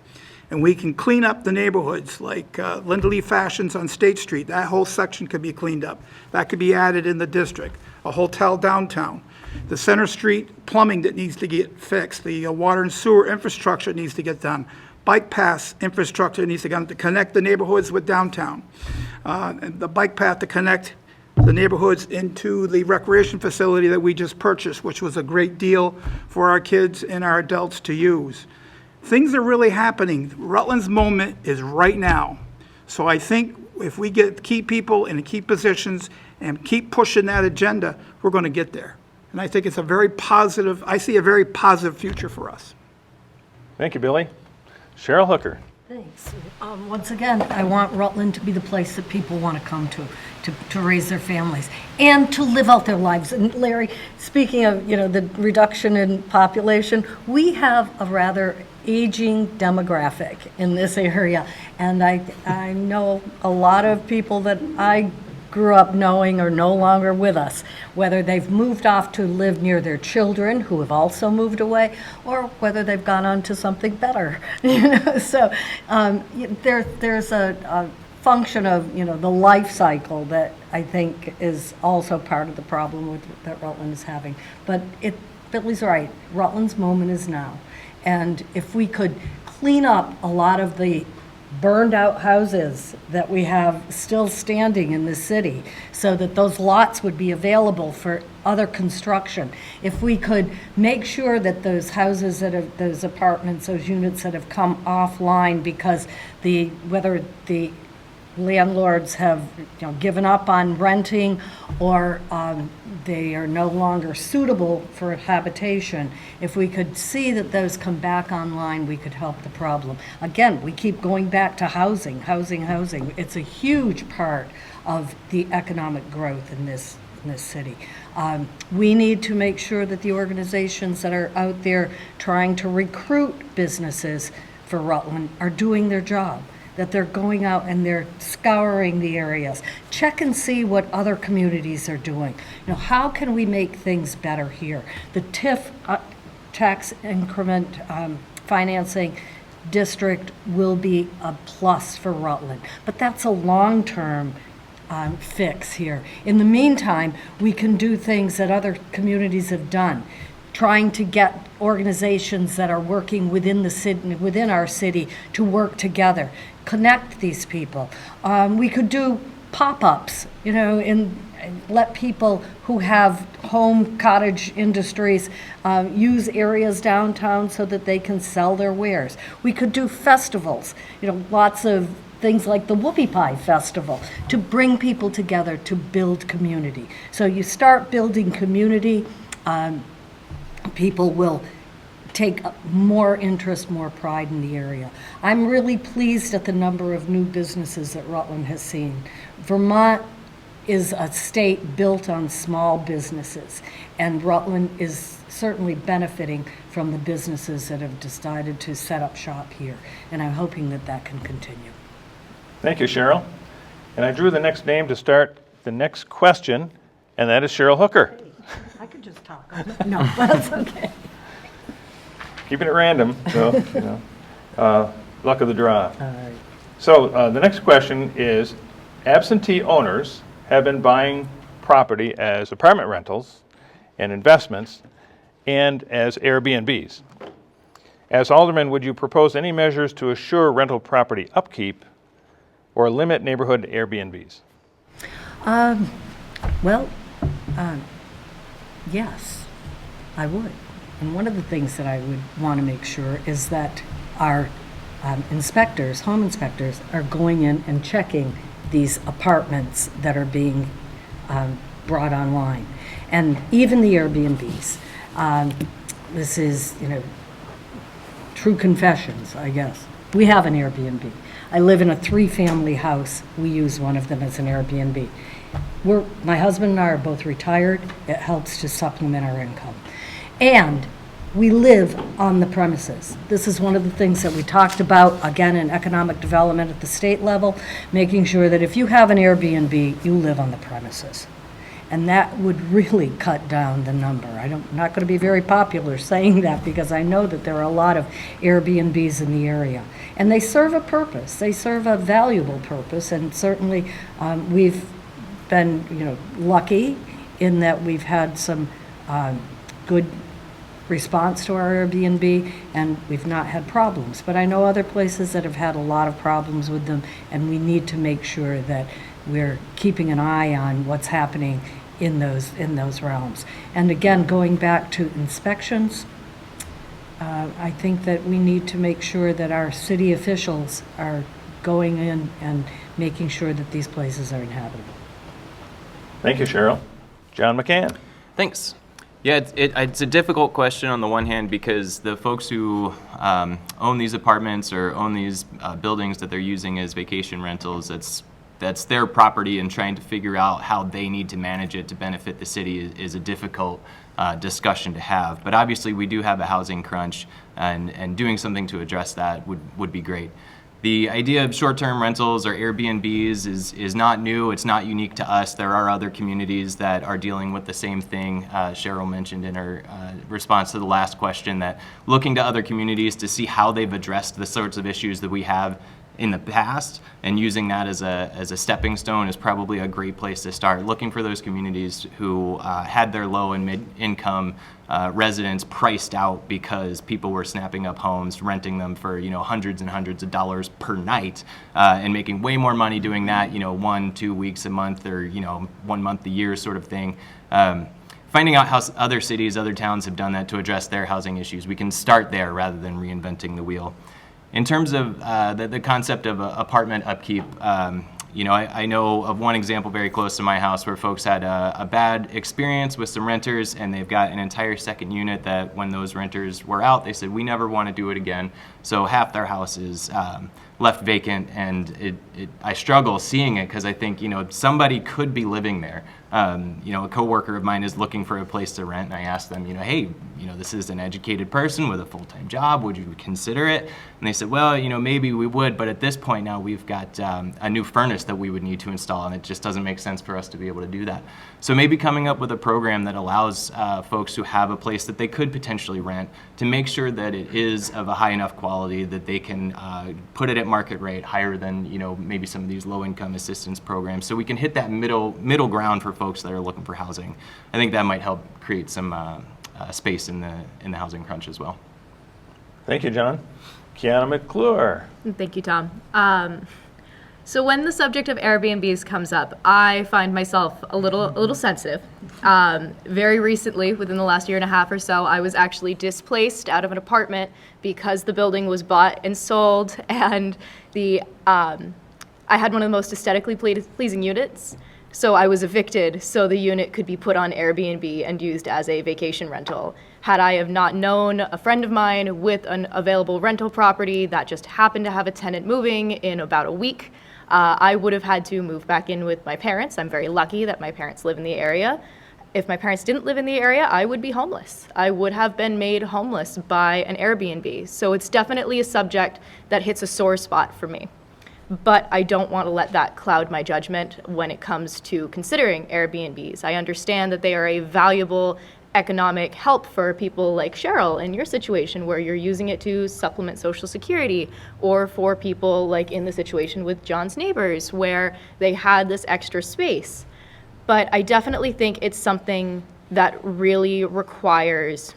And we can clean up the neighborhoods, like Linda Lee Fashions on State Street. That whole section could be cleaned up. That could be added in the district. A hotel downtown. The Center Street plumbing that needs to get fixed. The water and sewer infrastructure needs to get done. Bike path infrastructure needs to get done to connect the neighborhoods with downtown. And the bike path to connect the neighborhoods into the recreation facility that we just purchased, which was a great deal for our kids and our adults to use. Things are really happening. Rutland's moment is right now. So I think if we get key people in key positions and keep pushing that agenda, we're going to get there. And I think it's a very positive, I see a very positive future for us. Thank you, Billy. Cheryl Hooker. Thanks. Once again, I want Rutland to be the place that people want to come to raise their families and to live out their lives. And Larry, speaking of, the reduction in population, we have a rather aging demographic in this area. And I know a lot of people that I grew up knowing are no longer with us, whether they've moved off to live near their children who have also moved away, or whether they've gone on to something better. So there's a function of the life cycle that I think is also part of the problem that Rutland is having. But Billy's right. Rutland's moment is now, and if we could clean up a lot of the burned out houses that we have still standing in the city so that those lots would be available for other construction. If we could make sure that those houses those apartments, those units that have come offline because whether the landlords have given up on renting or they are no longer suitable for habitation, if we could see that those come back online, we could help the problem. Again, we keep going back to housing. It's a huge part of the economic growth in this city. We need to make sure that the organizations that are out there trying to recruit businesses for Rutland are doing their job, that they're going out and they're scouring the areas. Check and see what other communities are doing. How can we make things better here? The TIF tax increment financing district will be a plus for Rutland, but that's a long-term fix here. In the meantime, we can do things that other communities have done, trying to get organizations that are working within the city, within our city, to work together, connect these people. We could do pop-ups, and let people who have home cottage industries use areas downtown so that they can sell their wares. We could do festivals, lots of things like the Whoopie Pie Festival, to bring people together to build community. So you start building community, people will take more interest, more pride in the area. I'm really pleased at the number of new businesses that Rutland has seen. Vermont is a state built on small businesses, and Rutland is certainly benefiting from the businesses that have decided to set up shop here, and I'm hoping that that can continue. Thank you, Cheryl. And I drew the next name to start the next question, and that is Cheryl Hooker. I could just talk. No, that's okay. Keeping it random, so, luck of the draw. All right. So the next question is, absentee owners have been buying property as apartment rentals and investments and as Airbnbs. As Alderman, would you propose any measures to assure rental property upkeep or limit neighborhood Airbnbs? Yes, I would. And one of the things that I would want to make sure is that our inspectors, home inspectors, are going in and checking these apartments that are being brought online. And even the Airbnbs. This is, true confessions, I guess. We have an Airbnb. I live in a 3-family house. We use one of them as an Airbnb. My husband and I are both retired. It helps to supplement our income. And we live on the premises. This is one of the things that we talked about, again, in economic development at the state level, making sure that if you have an Airbnb, you live on the premises. And that would really cut down the number. I'm not going to be very popular saying that because I know that there are a lot of Airbnbs in the area. And they serve a purpose. They serve a valuable purpose. And certainly we've been lucky in that we've had some good response to our Airbnb, and we've not had problems. But I know other places that have had a lot of problems with them, and we need to make sure that we're keeping an eye on what's happening in those realms. And again, going back to inspections, I think that we need to make sure that our city officials are going in and making sure that these places are inhabitable. Thank you, Cheryl. John McCann. Thanks. Yeah, it's a difficult question on the one hand because the folks who own these apartments or own these buildings that they're using as vacation rentals, that's their property, and trying to figure out how they need to manage it to benefit the city is a difficult discussion to have. But obviously we do have a housing crunch, and doing something to address that would be great. The idea of short-term rentals or Airbnbs is not new. It's not unique to us. There are other communities that are dealing with the same thing. Cheryl mentioned in her response to the last question that looking to other communities to see how they've addressed the sorts of issues that we have in the past, and using that as a stepping stone is probably a great place to start. Looking for those communities who had their low and mid-income residents priced out because people were snapping up homes, renting them for hundreds and hundreds of dollars per night, and making way more money doing that 1-2 weeks a month, or 1 month a year sort of thing. Finding out how other cities, other towns have done that to address their housing issues. We can start there rather than reinventing the wheel. In terms of the concept of apartment upkeep, I know of one example very close to my house where folks had a bad experience with some renters, and they've got an entire second unit that when those renters were out, they said, we never want to do it again. So half their house is left vacant, and I struggle seeing it because I think, somebody could be living there. A coworker of mine is looking for a place to rent, and I asked them, hey, this is an educated person with a full-time job. Would you consider it? And they said, well, maybe we would, but at this point now we've got a new furnace that we would need to install, and it just doesn't make sense for us to be able to do that. So maybe coming up with a program that allows folks who have a place that they could potentially rent to make sure that it is of a high enough quality that they can put it at market rate, higher than maybe some of these low-income assistance programs, so we can hit that middle ground for folks that are looking for housing. I think that might help create some space in the housing crunch as well. Thank you, John. Kiana McClure. Thank you, Tom. So when the subject of Airbnbs comes up, I find myself a little sensitive. Very recently, within the last year and a half or so, I was actually displaced out of an apartment because the building was bought and sold, and I had one of the most aesthetically pleasing units. So I was evicted so the unit could be put on Airbnb and used as a vacation rental. Had I have not known a friend of mine with an available rental property that just happened to have a tenant moving in about a week, I would have had to move back in with my parents. I'm very lucky that my parents live in the area. If my parents didn't live in the area, I would be homeless. I would have been made homeless by an Airbnb. So it's definitely a subject that hits a sore spot for me. But I don't want to let that cloud my judgment when it comes to considering Airbnbs. I understand that they are a valuable economic help for people like Cheryl in your situation, where you're using it to supplement Social Security, or for people like in the situation with John's neighbors, where they had this extra space. But I definitely think it's something that really requires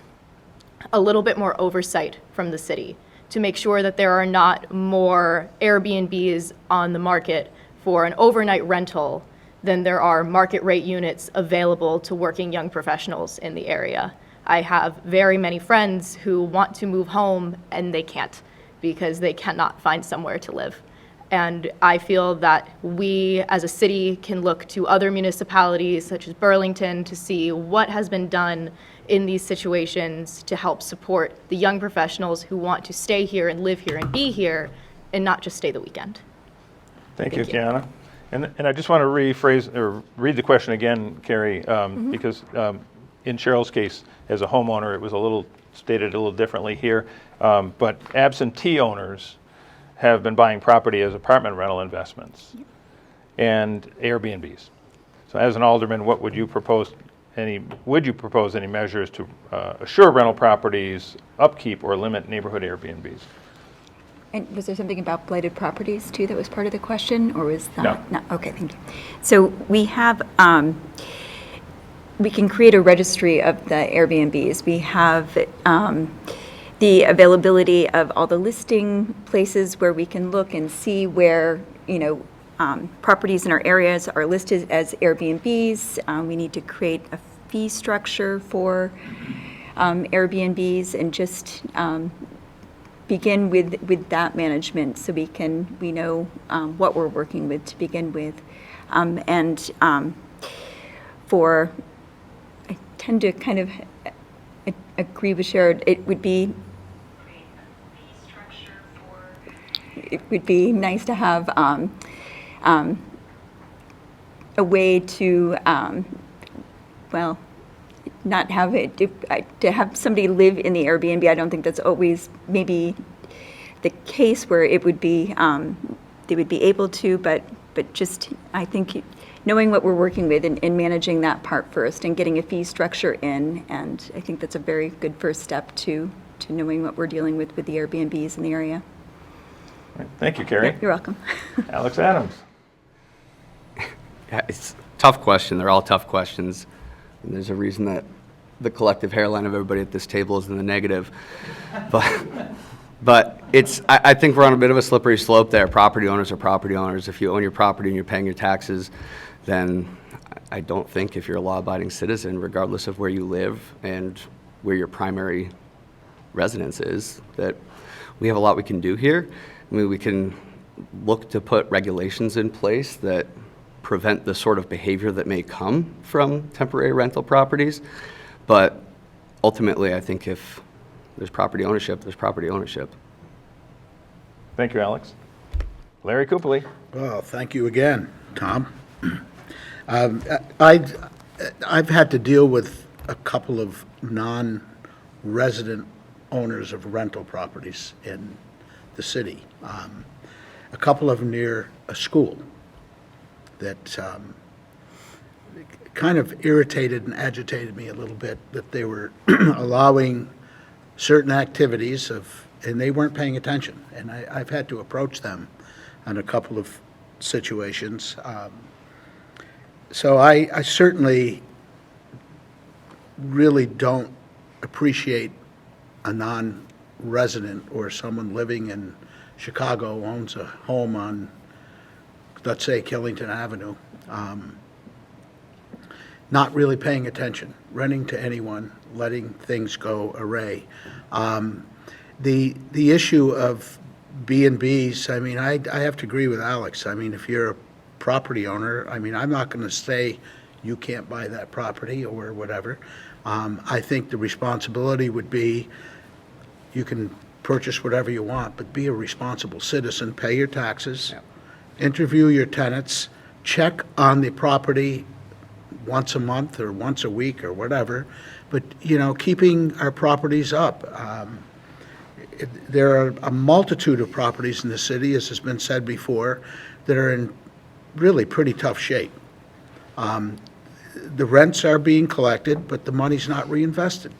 a little bit more oversight from the city, to make sure that there are not more Airbnbs on the market for an overnight rental than there are market rate units available to working young professionals in the area. I have very many friends who want to move home and they can't because they cannot find somewhere to live. And I feel that we as a city can look to other municipalities such as Burlington to see what has been done in these situations to help support the young professionals who want to stay here and live here and be here and not just stay the weekend. Thank you, Kiana. And I just want to rephrase or read the question again, Carrie, because in Cheryl's case, as a homeowner, it was stated a little differently here. But absentee owners have been buying property as apartment rental investments and Airbnbs. So as an alderman, what would you propose? Would you propose any measures to assure rental properties upkeep or limit neighborhood Airbnbs? And was there something about blighted properties too that was part of the question, or was that? No. Okay, thank you. So we have, we can create a registry of the Airbnbs. We have the availability of all the listing places where we can look and see where, properties in our areas are listed as Airbnbs. We need to create a fee structure for Airbnbs and just begin with that management so we know what we're working with to begin with. I tend to kind of agree with Sharon. It would be nice to have a way to, well, not have it, to have somebody live in the Airbnb. I don't think that's always maybe the case where it would be, they would be able to, but just, I think, knowing what we're working with and managing that part first and getting a fee structure in, and I think that's a very good first step to knowing what we're dealing with the Airbnbs in the area. Right. Thank you, Carrie. You're welcome. Alex Adams. Yeah, it's a tough question. They're all tough questions. And there's a reason that the collective hairline of everybody at this table is in the negative. But I think we're on a bit of a slippery slope there. Property owners are property owners. If you own your property and you're paying your taxes, then I don't think if you're a law-abiding citizen, regardless of where you live and where your primary residence is, that we have a lot we can do here. I mean, we can look to put regulations in place that prevent the sort of behavior that may come from temporary rental properties. But ultimately, I think if there's property ownership, there's property ownership. Thank you, Alex. Larry Coopely. Well, thank you again, Tom. I've had to deal with a couple of non-resident owners of rental properties in the city. A couple of them near a school that kind of irritated and agitated me a little bit, that they were allowing certain activities and they weren't paying attention. And I've had to approach them on a couple of situations. So I certainly really don't appreciate a non-resident or someone living in Chicago who owns a home on, let's say, Killington Avenue, not really paying attention, renting to anyone, letting things go array. The issue of B&Bs, I mean, I have to agree with Alex. I mean, if you're a property owner, I mean, I'm not going to say you can't buy that property or whatever. I think the responsibility would be you can purchase whatever you want, but be a responsible citizen, pay your taxes, interview your tenants, check on the property once a month or once a week or whatever, but, you know, keeping our properties up. There are a multitude of properties in the city, as has been said before, that are in really pretty tough shape. The rents are being collected, but the money's not reinvested.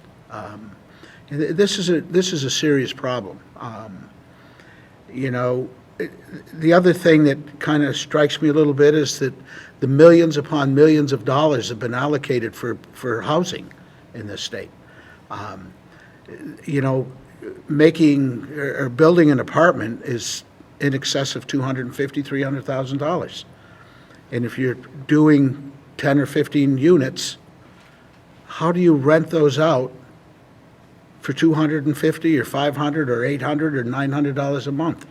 This is a serious problem. You know, the other thing that kind of strikes me a little bit is that the millions upon millions of dollars have been allocated for housing in this state. You know, making or building an apartment is in excess of $250,000, $300,000. And if you're doing 10 or 15 units, how do you rent those out for $250 or $500 or $800 or $900 a month?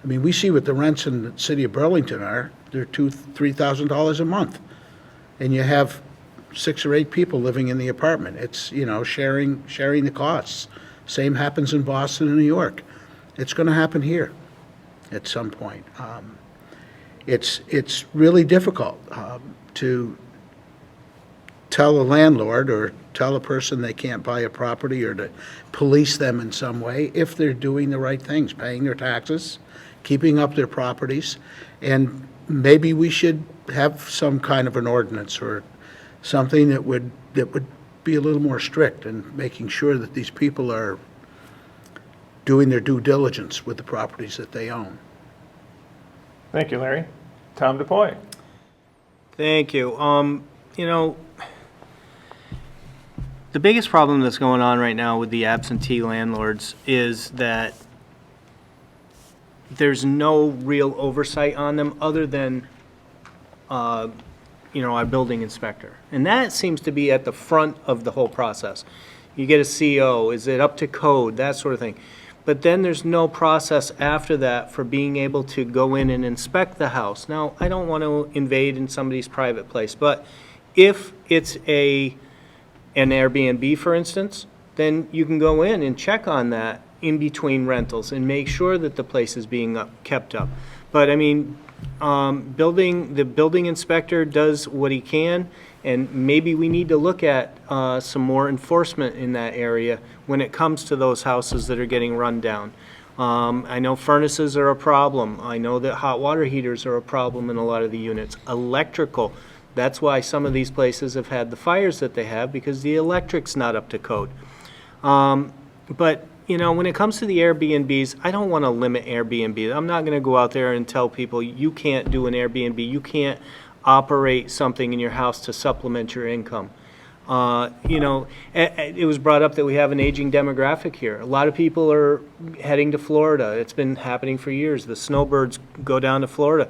I mean, we see what the rents in the city of Burlington are. They're $2,000, $3,000 a month. And you have 6 or 8 people living in the apartment. It's, you know, sharing the costs. Same happens in Boston and New York. It's going to happen here at some point. It's really difficult to tell a landlord or tell a person they can't buy a property or to police them in some way if they're doing the right things, paying their taxes, keeping up their properties. And maybe we should have some kind of an ordinance or something that would be a little more strict in making sure that these people are doing their due diligence with the properties that they own. Thank you, Larry. Tom DePoy. Thank you. You know, the biggest problem that's going on right now with the absentee landlords is that there's no real oversight on them other than, you know, our building inspector. And that seems to be at the front of the whole process. You get a CO, is it up to code, that sort of thing. But then there's no process after that for being able to go in and inspect the house. Now, I don't want to invade in somebody's private place, but if it's an Airbnb, for instance, then you can go in and check on that in between rentals and make sure that the place is being kept up. But I mean, the building inspector does what he can, and maybe we need to look at some more enforcement in that area when it comes to those houses that are getting run down. I know furnaces are a problem. I know that hot water heaters are a problem in a lot of the units. Electrical, that's why some of these places have had the fires that they have, because the electric's not up to code. But, you know, when it comes to the Airbnbs, I don't want to limit Airbnb. I'm not going to go out there and tell people you can't do an Airbnb, you can't operate something in your house to supplement your income. You know, it was brought up that we have an aging demographic here. A lot of people are heading to Florida. It's been happening for years. The snowbirds go down to Florida.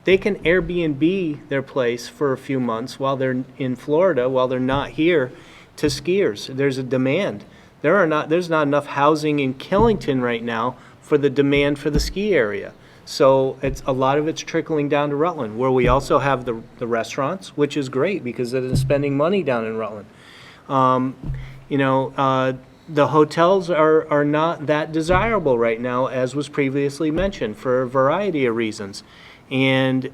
They can Airbnb their place for a few months while they're in Florida, while they're not here, to skiers. There's a demand. There's not enough housing in Killington right now for the demand for the ski area. So a lot of it's trickling down to Rutland, where we also have the restaurants, which is great because it is spending money down in Rutland. You know, the hotels are not that desirable right now, as was previously mentioned, for a variety of reasons. And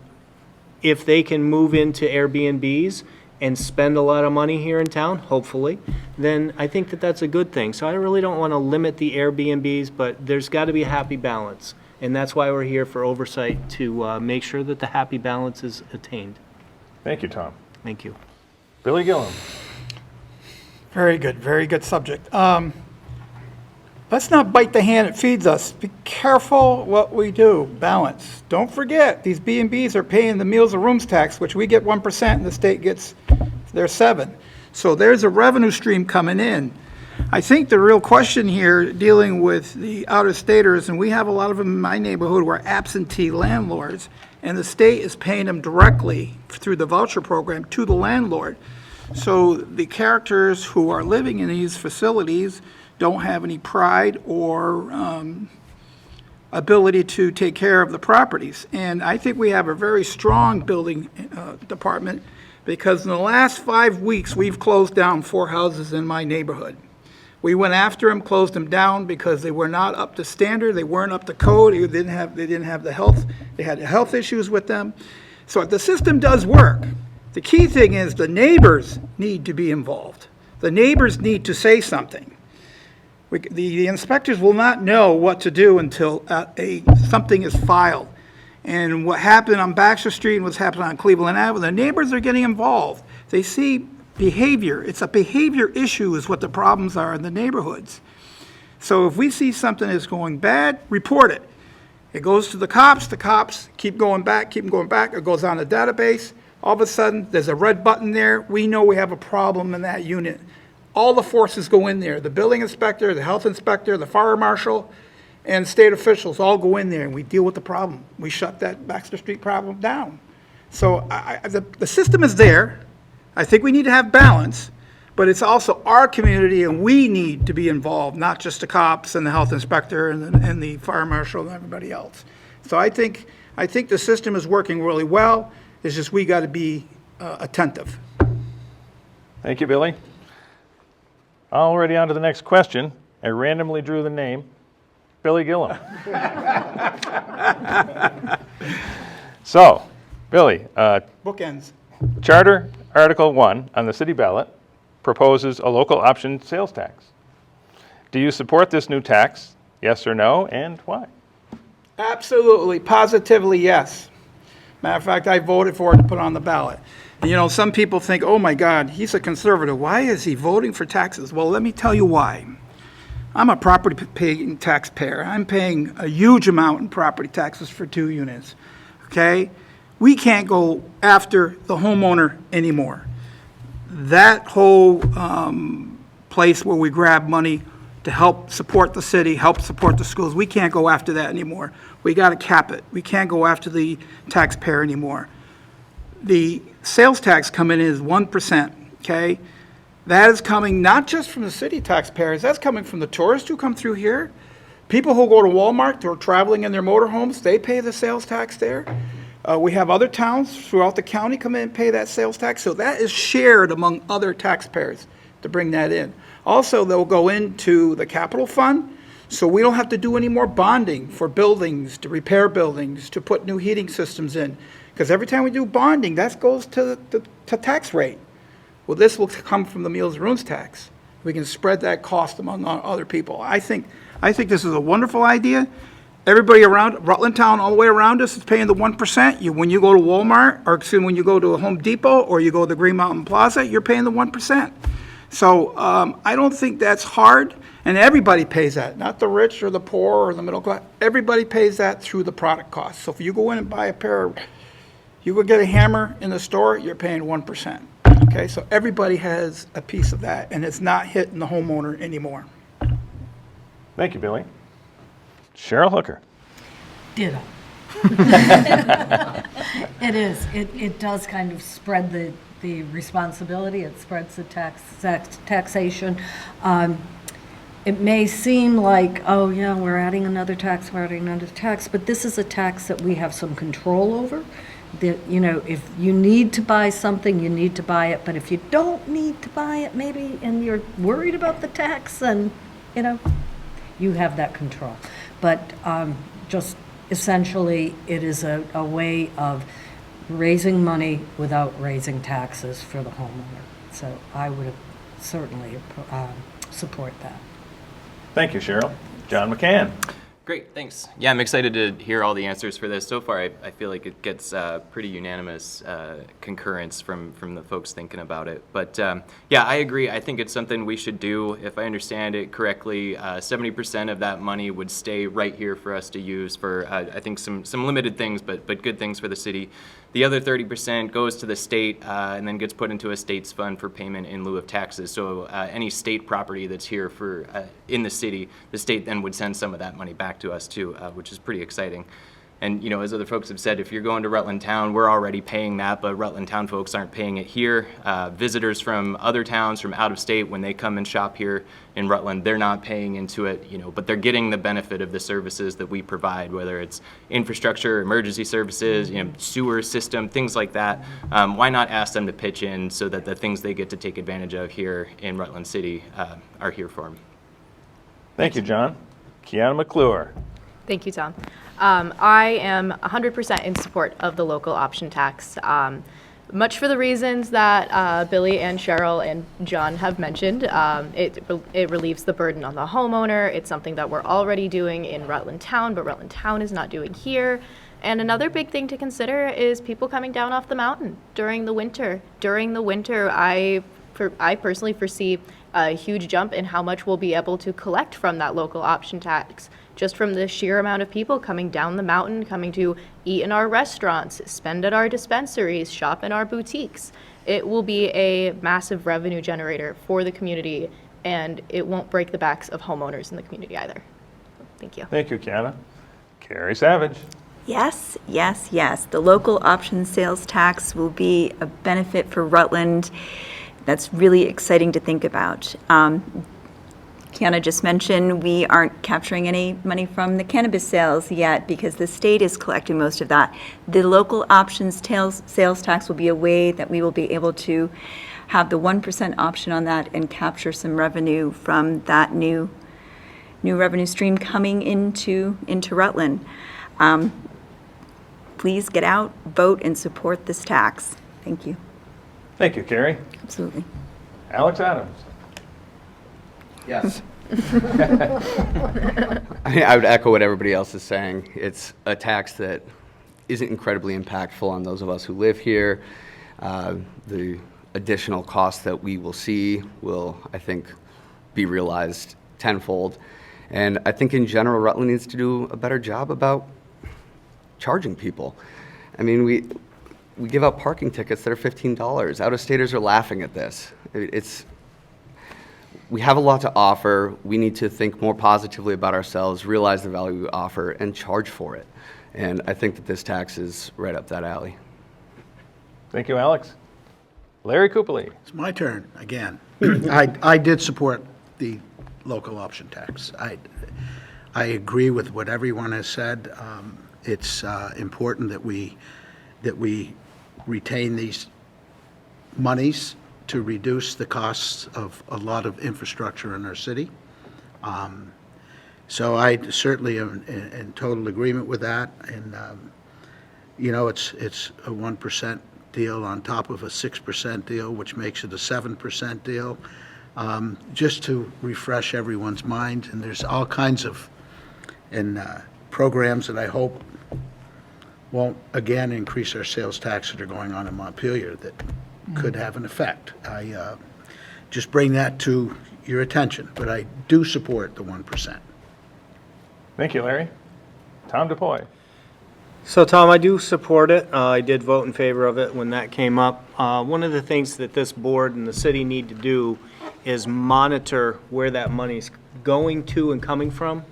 if they can move into Airbnbs and spend a lot of money here in town, hopefully, then I think that that's a good thing. So I really don't want to limit the Airbnbs, but there's got to be a happy balance. And that's why we're here for oversight, to make sure that the happy balance is attained. Thank you, Tom. Thank you. Billy Gillum. Very good subject. Let's not bite the hand that feeds us. Be careful what we do. Balance. Don't forget, these B&Bs are paying the meals and rooms tax, which we get 1% and the state gets their 7%. So there's a revenue stream coming in. I think the real question here, dealing with the out-of-staters, and we have a lot of them in my neighborhood who are absentee landlords, and the state is paying them directly through the voucher program to the landlord. So the characters who are living in these facilities don't have any pride or ability to take care of the properties. And I think we have a very strong building department, because in the last 5 weeks, we've closed down 4 houses in my neighborhood. We went after them, closed them down because they were not up to standard, they weren't up to code, they didn't have the health, they had health issues with them. So the system does work. The key thing is the neighbors need to be involved. The neighbors need to say something. The inspectors will not know what to do until something is filed. And what happened on Baxter Street and what's happening on Cleveland Avenue, the neighbors are getting involved. They see behavior. It's a behavior issue is what the problems are in the neighborhoods. So if we see something that's going bad, report it. It goes to the cops keep going back, it goes on the database. All of a sudden, there's a red button there. We know we have a problem in that unit. All the forces go in there. The building inspector, the health inspector, the fire marshal, and state officials all go in there, and we deal with the problem. We shut that Baxter Street problem down. So the system is there. I think we need to have balance, but it's also our community, and we need to be involved, not just the cops and the health inspector and the fire marshal and everybody else. So I think the system is working really well. It's just we got to be attentive. Thank you, Billy. Already on to the next question. I randomly drew the name, Billy Gillum. So, Billy, Bookends. Charter Article 1 on the city ballot proposes a local option sales tax. Do you support this new tax? Yes or no, and why? Absolutely, positively, yes. Matter of fact, I voted for it to put on the ballot. And, you know, some people think, oh my God, he's a conservative. Why is he voting for taxes? Well, let me tell you why. I'm a property paying taxpayer. I'm paying a huge amount in property taxes for 2 units, okay? We can't go after the homeowner anymore. That whole place where we grab money to help support the city, help support the schools, we can't go after that anymore. We got to cap it. We can't go after the taxpayer anymore. The sales tax coming in is 1%, okay? That is coming not just from the city taxpayers, that's coming from the tourists who come through here. People who go to Walmart, who are traveling in their motorhomes, they pay the sales tax there. We have other towns throughout the county come in and pay that sales tax, so that is shared among other taxpayers to bring that in. Also, they'll go into the capital fund, so we don't have to do any more bonding for buildings, to repair buildings, to put new heating systems in. Because every time we do bonding, that goes to tax rate. Well, this will come from the Meals and Rooms tax. We can spread that cost among other people. I think this is a wonderful idea. Everybody around, Rutland Town, all the way around us is paying the 1%. When you go to Walmart, or excuse me, when you go to a Home Depot, or you go to the Green Mountain Plaza, you're paying the 1%. So I don't think that's hard, and everybody pays that, not the rich or the poor or the middle class. Everybody pays that through the product cost. So if you go in and buy you go get a hammer in the store, you're paying 1%. Okay, so everybody has a piece of that, and it's not hitting the homeowner anymore. Thank you, Billy. Cheryl Hooker. Ditto. It is. It does kind of spread the responsibility. It spreads the taxation. It may seem like, oh yeah, we're adding another tax, but this is a tax that we have some control over. That, you know, if you need to buy something, you need to buy it. But if you don't need to buy it, maybe, and you're worried about the tax, then, you know, you have that control. But just essentially, it is a way of raising money without raising taxes for the homeowner. So I would certainly support that. Thank you, Cheryl. John McCann. Great, thanks. Yeah, I'm excited to hear all the answers for this. So far, I feel like it gets pretty unanimous concurrence from the folks thinking about it. But yeah, I agree. I think it's something we should do. If I understand it correctly, 70% of that money would stay right here for us to use for, I think, some limited things, but good things for the city. The other 30% goes to the state and then gets put into a state's fund for payment in lieu of taxes. So any state property that's here for in the city, the state then would send some of that money back to us too, which is pretty exciting. And you know, as other folks have said, if you're going to Rutland Town, we're already paying that, but Rutland Town folks aren't paying it here. Visitors from other towns, from out of state, when they come and shop here in Rutland, they're not paying into it, you know, but they're getting the benefit of the services that we provide, whether it's infrastructure, emergency services, you know, sewer system, things like that. Why not ask them to pitch in so that the things they get to take advantage of here in Rutland City are here for them? Thank you, John. Kiana McClure. Thank you, Tom. I am 100% in support of the local option tax, much for the reasons that Billy and Cheryl and John have mentioned. It relieves the burden on the homeowner. It's something that we're already doing in Rutland Town, but Rutland Town is not doing here. And another big thing to consider is people coming down off the mountain during the winter. During the winter, I personally foresee a huge jump in how much we'll be able to collect from that local option tax, just from the sheer amount of people coming down the mountain, coming to eat in our restaurants, spend at our dispensaries, shop in our boutiques. It will be a massive revenue generator for the community, and it won't break the backs of homeowners in the community either. Thank you. Thank you, Kiana. Carrie Savage. Yes, yes, yes. The local option sales tax will be a benefit for Rutland. That's really exciting to think about. Kiana just mentioned we aren't capturing any money from the cannabis sales yet because the state is collecting most of that. The local options sales tax will be a way that we will be able to have the 1% option on that and capture some revenue from that new revenue stream coming into Rutland. Please get out, vote, and support this tax. Thank you. Thank you, Carrie. Absolutely. Alex Adams. Yes. I would echo what everybody else is saying. It's a tax that isn't incredibly impactful on those of us who live here. The additional costs that we will see will, I think, be realized tenfold. And I think in general, Rutland needs to do a better job about charging people. I mean, we give out parking tickets that are $15. Out-of-staters are laughing at this. We have a lot to offer. We need to think more positively about ourselves, realize the value we offer, and charge for it. And I think that this tax is right up that alley. Thank you, Alex. Larry Coopely. It's my turn again. I did support the local option tax. I agree with what everyone has said. It's important that we retain these monies to reduce the costs of a lot of infrastructure in our city. So I certainly am in total agreement with that. And, you know, it's a 1% deal on top of a 6% deal, which makes it a 7% deal. Just to refresh everyone's mind, and there's all kinds of programs that I hope won't again increase our sales tax that are going on in Montpelier that could have an effect. I just bring that to your attention, but I do support the 1%. Thank you, Larry. Tom DePoy. So, Tom, I do support it. I did vote in favor of it when that came up. One of the things that this board and the city need to do is monitor where that money's going to and coming from,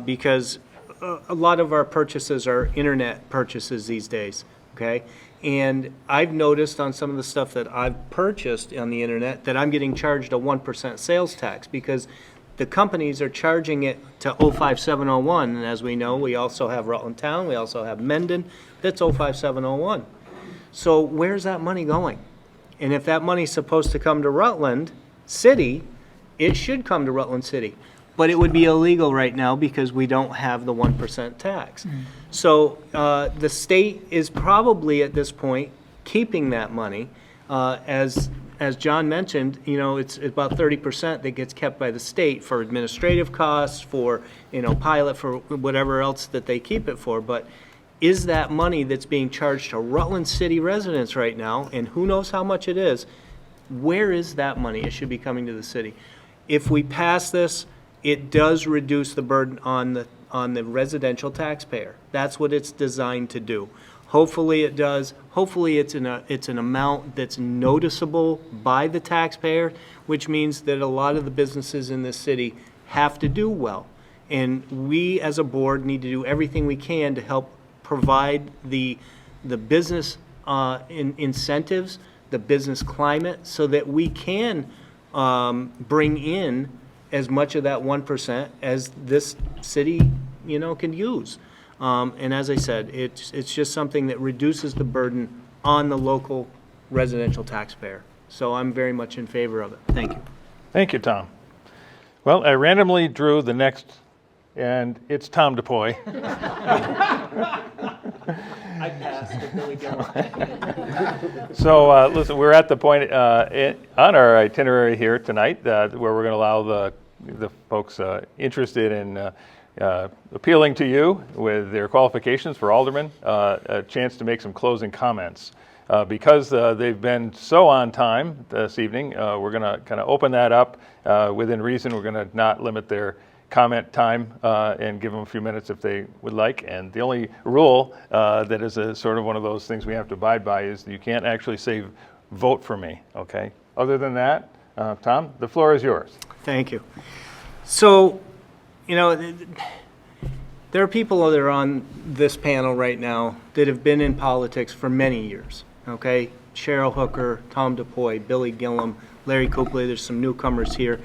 because a lot of our purchases are internet purchases these days, okay? And I've noticed on some of the stuff that I've purchased on the internet that I'm getting charged a 1% sales tax because the companies are charging it to 05701. And as we know, we also have Rutland Town, we also have Mendon, that's 05701. So where's that money going? And if that money's supposed to come to Rutland City, it should come to Rutland City. But it would be illegal right now because we don't have the 1% tax. So the state is probably at this point keeping that money. As John mentioned, you know, it's about 30% that gets kept by the state for administrative costs, for, you know, pilot, for whatever else that they keep it for. But is that money that's being charged to Rutland City residents right now, and who knows how much it is, where is that money? It should be coming to the city. If we pass this, it does reduce the burden on the residential taxpayer. That's what it's designed to do. Hopefully it does. Hopefully it's an amount that's noticeable by the taxpayer, which means that a lot of the businesses in this city have to do well. And we as a board need to do everything we can to help provide the business incentives, the business climate, so that we can bring in as much of that 1% as this city, you know, can use. And as I said, it's just something that reduces the burden on the local residential taxpayer. So I'm very much in favor of it. Thank you. Thank you, Tom. Well, I randomly drew the next, and it's Tom DePoy. I passed with Billy Gilmore. So, listen, we're at the point on our itinerary here tonight where we're going to allow the folks interested in appealing to you with their qualifications for alderman a chance to make some closing comments. Because they've been so on time this evening, we're going to kind of open that up within reason. We're going to not limit their comment time and give them a few minutes if they would like. And the only rule that is a sort of one of those things we have to abide by is you can't actually say vote for me, okay? Other than that, Tom, the floor is yours. Thank you. So, you know, there are people that are on this panel right now that have been in politics for many years, okay? Cheryl Hooker, Tom DePoy, Billy Gillam, Larry Copley, there's some newcomers here.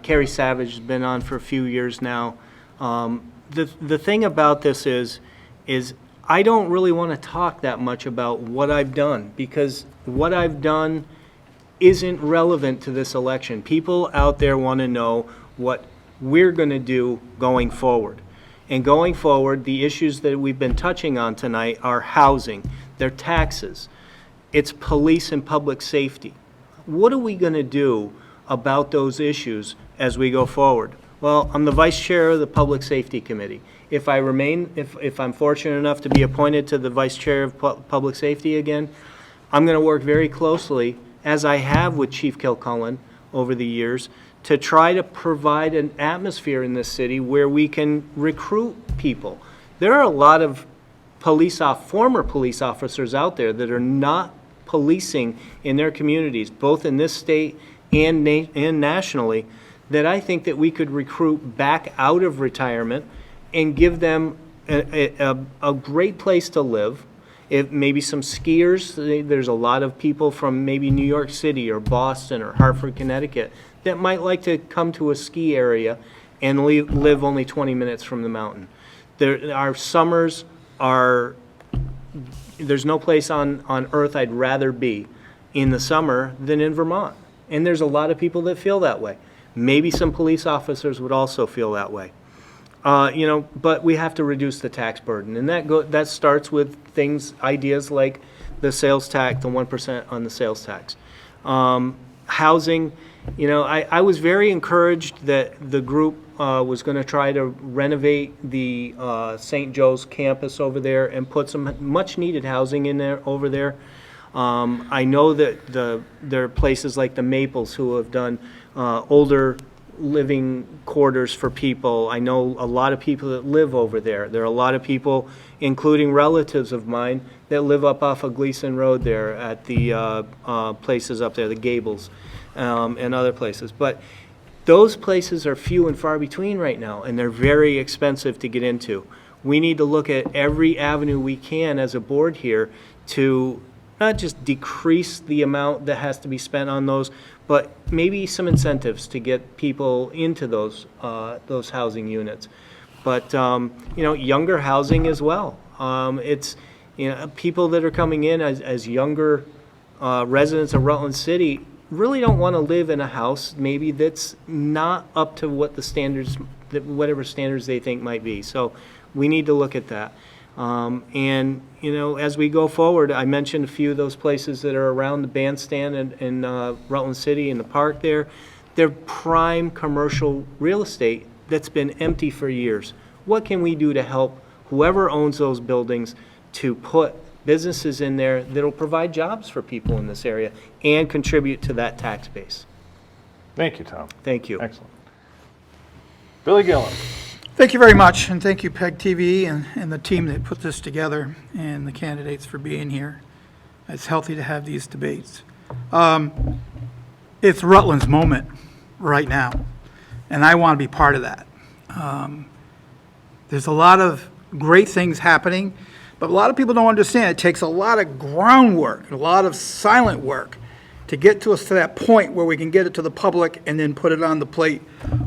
Carrie Savage has been on for a few years now. The thing about this is I don't really want to talk that much about what I've done, because what I've done isn't relevant to this election. People out there want to know what we're going to do going forward. And going forward, the issues that we've been touching on tonight are housing, their taxes, it's police and public safety. What are we going to do about those issues as we go forward? Well, I'm the vice chair of the Public Safety Committee. If I'm fortunate enough to be appointed to the vice chair of Public Safety again, I'm going to work very closely, as I have with Chief Kilcullen over the years, to try to provide an atmosphere in this city where we can recruit people. There are a lot of former police officers out there that are not policing in their communities, both in this state and nationally, that I think that we could recruit back out of retirement and give them a great place to live. Maybe some skiers, there's a lot of people from maybe New York City or Boston or Hartford, Connecticut, that might like to come to a ski area and live only 20 minutes from the mountain. Our summers are, there's no place on earth I'd rather be in the summer than in Vermont. And there's a lot of people that feel that way. Maybe some police officers would also feel that way. But we have to reduce the tax burden, and that starts with ideas like the sales tax, the 1% on the sales tax. Housing, I was very encouraged that the group was going to try to renovate the St. Joe's campus over there and put some much-needed housing in there over there. I know that there are places like the Maples who have done older living quarters for people. I know a lot of people that live over there. There are a lot of people, including relatives of mine, that live up off of Gleason Road there at the places up there, the Gables, and other places. But those places are few and far between right now, and they're very expensive to get into. We need to look at every avenue we can as a board here to not just decrease the amount that has to be spent on those, but maybe some incentives to get people into those housing units. But younger housing as well. It's people that are coming in as younger residents of Rutland City really don't want to live in a house maybe that's not up to what the standards, whatever standards they think might be. So we need to look at that. As we go forward, I mentioned a few of those places that are around the bandstand in Rutland City in the park there. They're prime commercial real estate that's been empty for years. What can we do to help whoever owns those buildings to put businesses in there that'll provide jobs for people in this area and contribute to that tax base? Thank you, Tom. Thank you. Excellent. Billy Gillum. Thank you very much, and thank you, PEG TV, and the team that put this together, and the candidates for being here. It's healthy to have these debates. It's Rutland's moment right now, and I want to be part of that. There's a lot of great things happening, but a lot of people don't understand. It takes a lot of groundwork, a lot of silent work to get to us to that point where we can get it to the public and then put it on the plate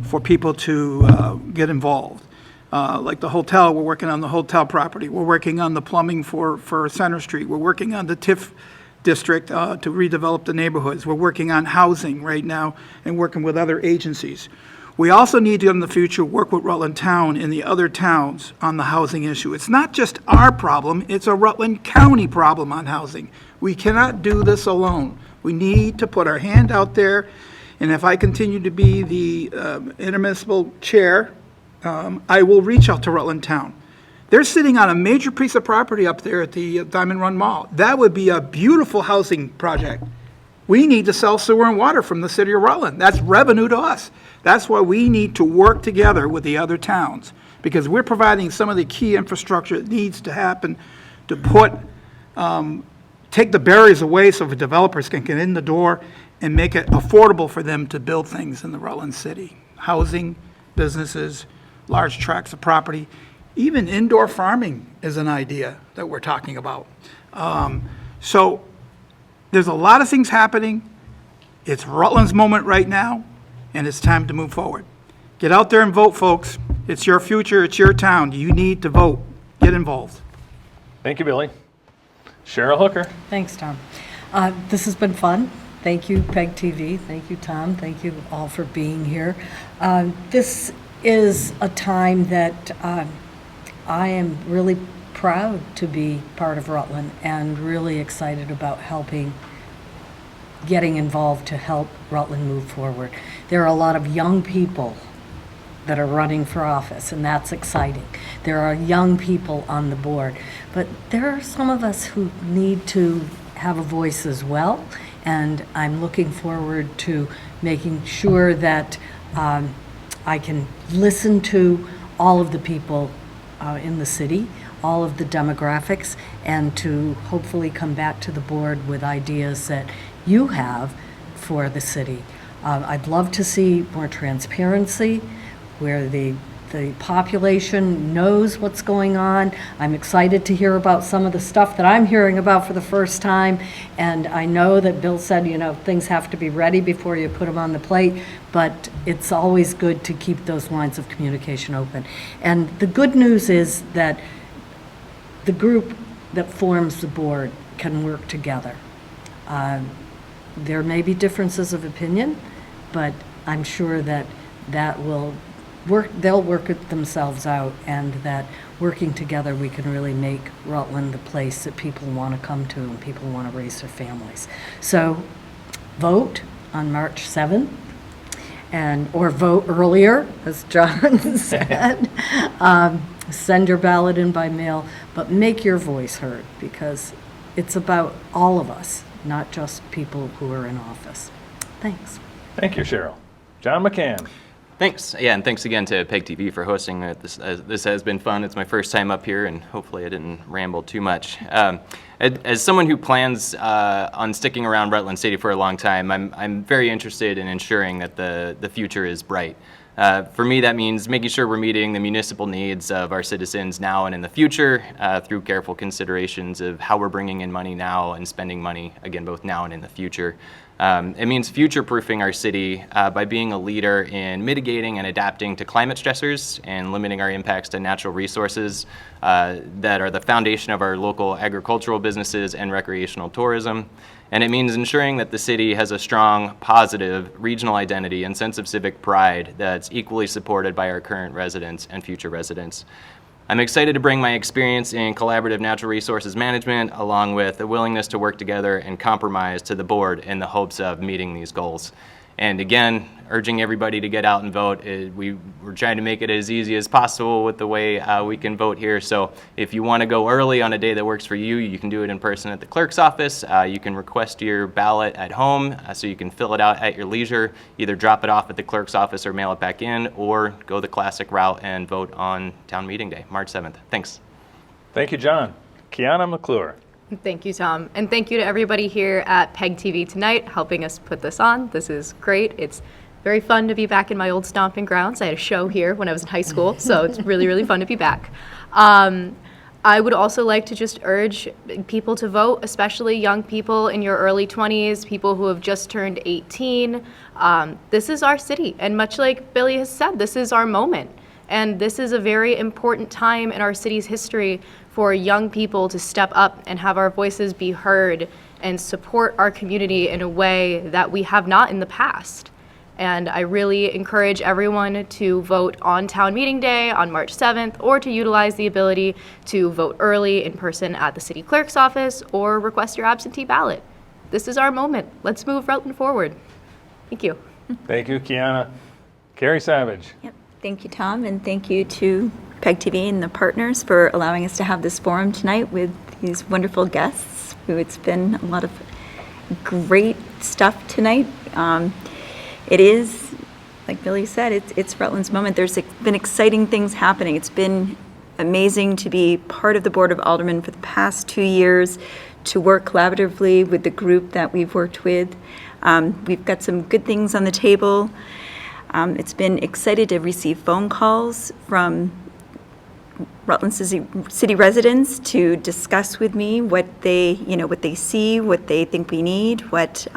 for people to get involved. Like the hotel, we're working on the hotel property. We're working on the plumbing for Center Street. We're working on the TIF district to redevelop the neighborhoods. We're working on housing right now and working with other agencies. We also need to, in the future, work with Rutland Town and the other towns on the housing issue. It's not just our problem, it's a Rutland County problem on housing. We cannot do this alone. We need to put our hand out there, and if I continue to be the intermunicipal chair, I will reach out to Rutland Town. They're sitting on a major piece of property up there at the Diamond Run Mall. That would be a beautiful housing project. We need to sell sewer and water from the city of Rutland. That's revenue to us. That's why we need to work together with the other towns, because we're providing some of the key infrastructure that needs to happen to take the barriers away so the developers can get in the door and make it affordable for them to build things in the Rutland city. Housing, businesses, large tracts of property, even indoor farming is an idea that we're talking about. So there's a lot of things happening. It's Rutland's moment right now, and it's time to move forward. Get out there and vote, folks. It's your future, it's your town. You need to vote. Get involved. Thank you, Billy. Cheryl Hooker. Thanks, Tom. This has been fun. Thank you, PEG TV. Thank you, Tom. Thank you all for being here. This is a time that I am really proud to be part of Rutland and really excited about getting involved to help Rutland move forward. There are a lot of young people that are running for office, and that's exciting. There are young people on the board, but there are some of us who need to have a voice as well, and I'm looking forward to making sure that I can listen to all of the people in the city, all of the demographics, and to hopefully come back to the board with ideas that you have for the city. I'd love to see more transparency, where the population knows what's going on. I'm excited to hear about some of the stuff that I'm hearing about for the first time, and I know that Bill said, things have to be ready before you put them on the plate, but it's always good to keep those lines of communication open. And the good news is that the group that forms the board can work together. there may be differences of opinion, but I'm sure that will work, they'll work it themselves out, and that working together, we can really make Rutland the place that people want to come to and people want to raise their families. So vote on March 7th, or vote earlier, as John said. Send your ballot in by mail, but make your voice heard, because it's about all of us, not just people who are in office. Thanks. Thank you, Cheryl. John McCann. Thanks. Yeah, and thanks again to PEG TV for hosting it. This has been fun. It's my first time up here, and hopefully I didn't ramble too much. As someone who plans on sticking around Rutland City for a long time, I'm very interested in ensuring that the future is bright. For me, that means making sure we're meeting the municipal needs of our citizens now and in the future through careful considerations of how we're bringing in money now and spending money, again, both now and in the future. It means future-proofing our city by being a leader in mitigating and adapting to climate stressors and limiting our impacts to natural resources that are the foundation of our local agricultural businesses and recreational tourism. And it means ensuring that the city has a strong, positive regional identity and sense of civic pride that's equally supported by our current residents and future residents. I'm excited to bring my experience in collaborative natural resources management along with a willingness to work together and compromise to the board in the hopes of meeting these goals. And again, urging everybody to get out and vote. We're trying to make it as easy as possible with the way we can vote here. So if you want to go early on a day that works for you, you can do it in person at the clerk's office. You can request your ballot at home so you can fill it out at your leisure. Either drop it off at the clerk's office or mail it back in, or go the classic route and vote on town meeting day, March 7th. Thanks. Thank you, John. Kiana McClure. Thank you, Tom. And thank you to everybody here at PEG TV tonight helping us put this on. This is great. It's very fun to be back in my old stomping grounds. I had a show here when I was in high school, so it's really, really fun to be back. I would also like to just urge people to vote, especially young people in your early 20s, people who have just turned 18. This is our city, and much like Billy has said, this is our moment. And this is a very important time in our city's history for young people to step up and have our voices be heard and support our community in a way that we have not in the past. And I really encourage everyone to vote on town meeting day on March 7th, or to utilize the ability to vote early in person at the city clerk's office or request your absentee ballot. This is our moment. Let's move Rutland forward. Thank you. Thank you, Kiana. Carrie Savage. Yep. Thank you, Tom, and thank you to PEG TV and the partners for allowing us to have this forum tonight with these wonderful guests. It's been a lot of great stuff tonight. It is, like Billy said, it's Rutland's moment. There's been exciting things happening. It's been amazing to be part of the Board of Aldermen for the past 2 years, to work collaboratively with the group that we've worked with. We've got some good things on the table. It's been excited to receive phone calls from Rutland City residents to discuss with me what they see, what they think we need, what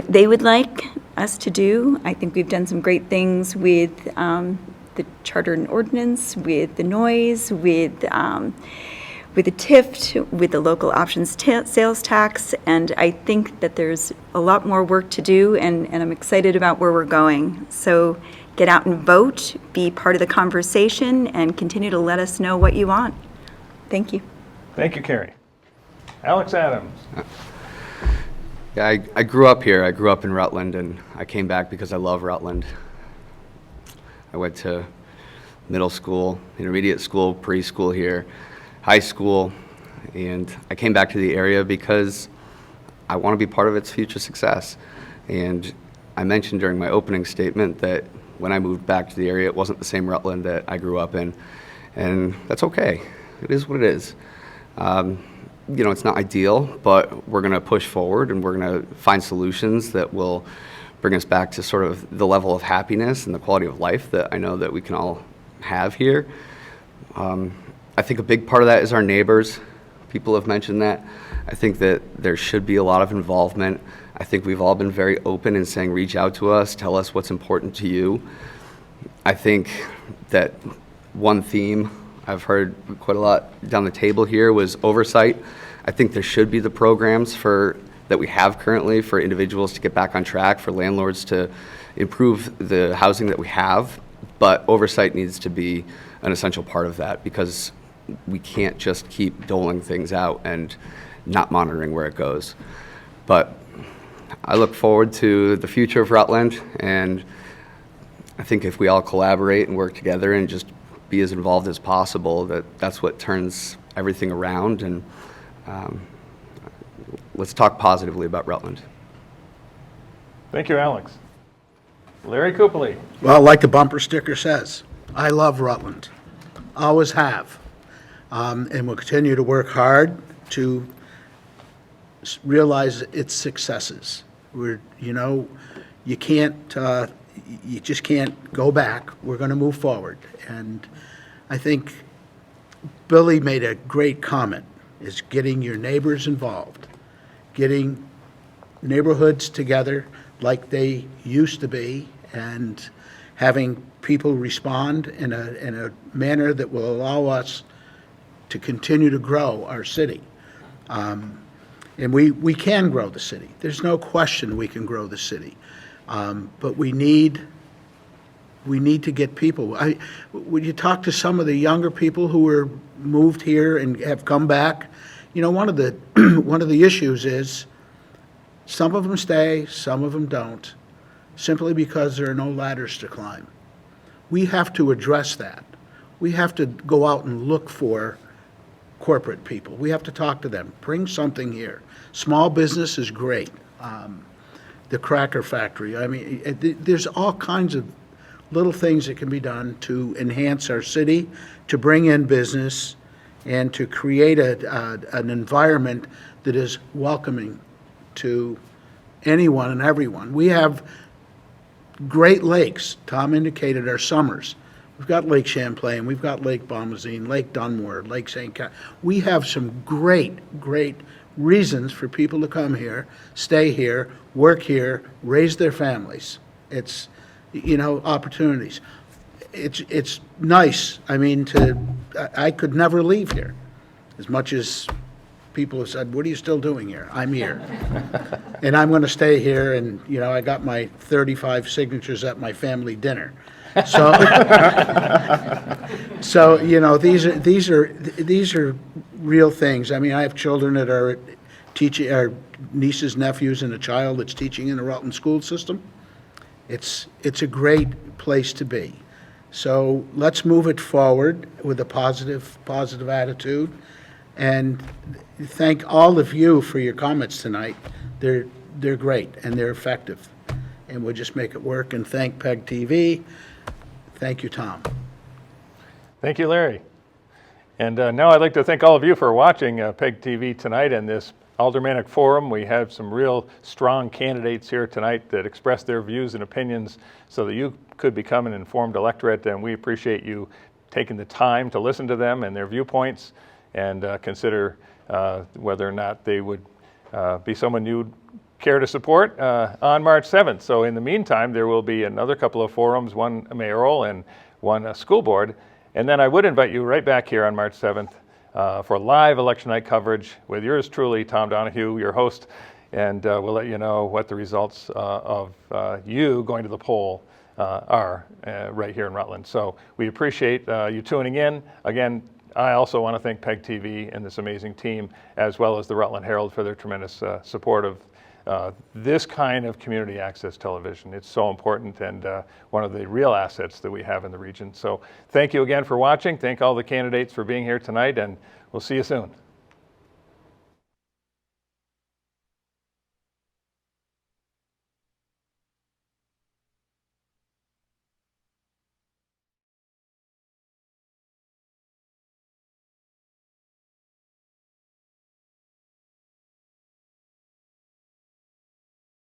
they would like us to do. I think we've done some great things with the charter and ordinance, with the noise, with the TIF, with the local options sales tax, and I think that there's a lot more work to do, and I'm excited about where we're going. So get out and vote, be part of the conversation, and continue to let us know what you want. Thank you. Thank you, Carrie. Alex Adams. Yeah, I grew up here. I grew up in Rutland, and I came back because I love Rutland. I went to middle school, intermediate school, preschool here, high school, and I came back to the area because I want to be part of its future success. And I mentioned during my opening statement that when I moved back to the area, it wasn't the same Rutland that I grew up in, and that's okay. It is what it is. It's not ideal, but we're going to push forward, and we're going to find solutions that will bring us back to sort of the level of happiness and the quality of life that I know that we can all have here. I think a big part of that is our neighbors. People have mentioned that. I think that there should be a lot of involvement. I think we've all been very open in saying, reach out to us, tell us what's important to you. I think that one theme I've heard quite a lot down the table here was oversight. I think there should be the programs for that we have currently for individuals to get back on track, for landlords to improve the housing that we have, but oversight needs to be an essential part of that, because we can't just keep doling things out and not monitoring where it goes. But I look forward to the future of Rutland, and I think if we all collaborate and work together and just be as involved as possible, that's what turns everything around. And let's talk positively about Rutland. Thank you, Alex. Larry Copley. Well, like the bumper sticker says, I love Rutland. Always have. And will continue to work hard to realize its successes. You just can't go back. We're going to move forward. And I think Billy made a great comment, is getting your neighbors involved, getting neighborhoods together like they used to be, and having people respond in a manner that will allow us to continue to grow our city. And we can grow the city. There's no question we can grow the city. But we need to get people. When you talk to some of the younger people who were moved here and have come back, one of the issues is some of them stay, some of them don't, simply because there are no ladders to climb. We have to address that. We have to go out and look for corporate people. We have to talk to them. Bring something here. Small business is great. The cracker factory. I mean, there's all kinds of little things that can be done to enhance our city, to bring in business, and to create an environment that is welcoming to anyone and everyone. We have great lakes. Tom indicated our summers. We've got Lake Champlain, we've got Lake Bomazine, Lake Dunmore, Lake St. Cat. We have some great reasons for people to come here, stay here, work here, raise their families. It's, opportunities. It's nice. I mean, I could never leave here. As much as people have said, what are you still doing here? I'm here. And I'm going to stay here, and, I got my 35 signatures at my family dinner. So, these are real things. I mean, I have children that are teaching, our nieces, nephews, and a child that's teaching in the Rutland school system. It's a great place to be. So let's move it forward with a positive attitude, and thank all of you for your comments tonight. They're great and they're effective, and we'll just make it work. And thank PEG TV. Thank you, Tom. Thank you, Larry. And now I'd like to thank all of you for watching PEG TV tonight and this Aldermanic Forum. We have some real strong candidates here tonight that express their views and opinions so that you could become an informed electorate, and we appreciate you taking the time to listen to them and their viewpoints and consider whether or not they would be someone you'd care to support on March 7th. So in the meantime, there will be another couple of forums, one mayoral and one school board. And then I would invite you right back here on March 7th for live election night coverage with yours truly, Tom Donahue, your host. And we'll let you know what the results of you going to the poll are right here in Rutland. So we appreciate you tuning in. Again, I also want to thank PEG TV and this amazing team, as well as the Rutland Herald, for their tremendous support of this kind of community access television. It's so important and one of the real assets that we have in the region. So thank you again for watching. Thank all the candidates for being here tonight, and we'll see you soon.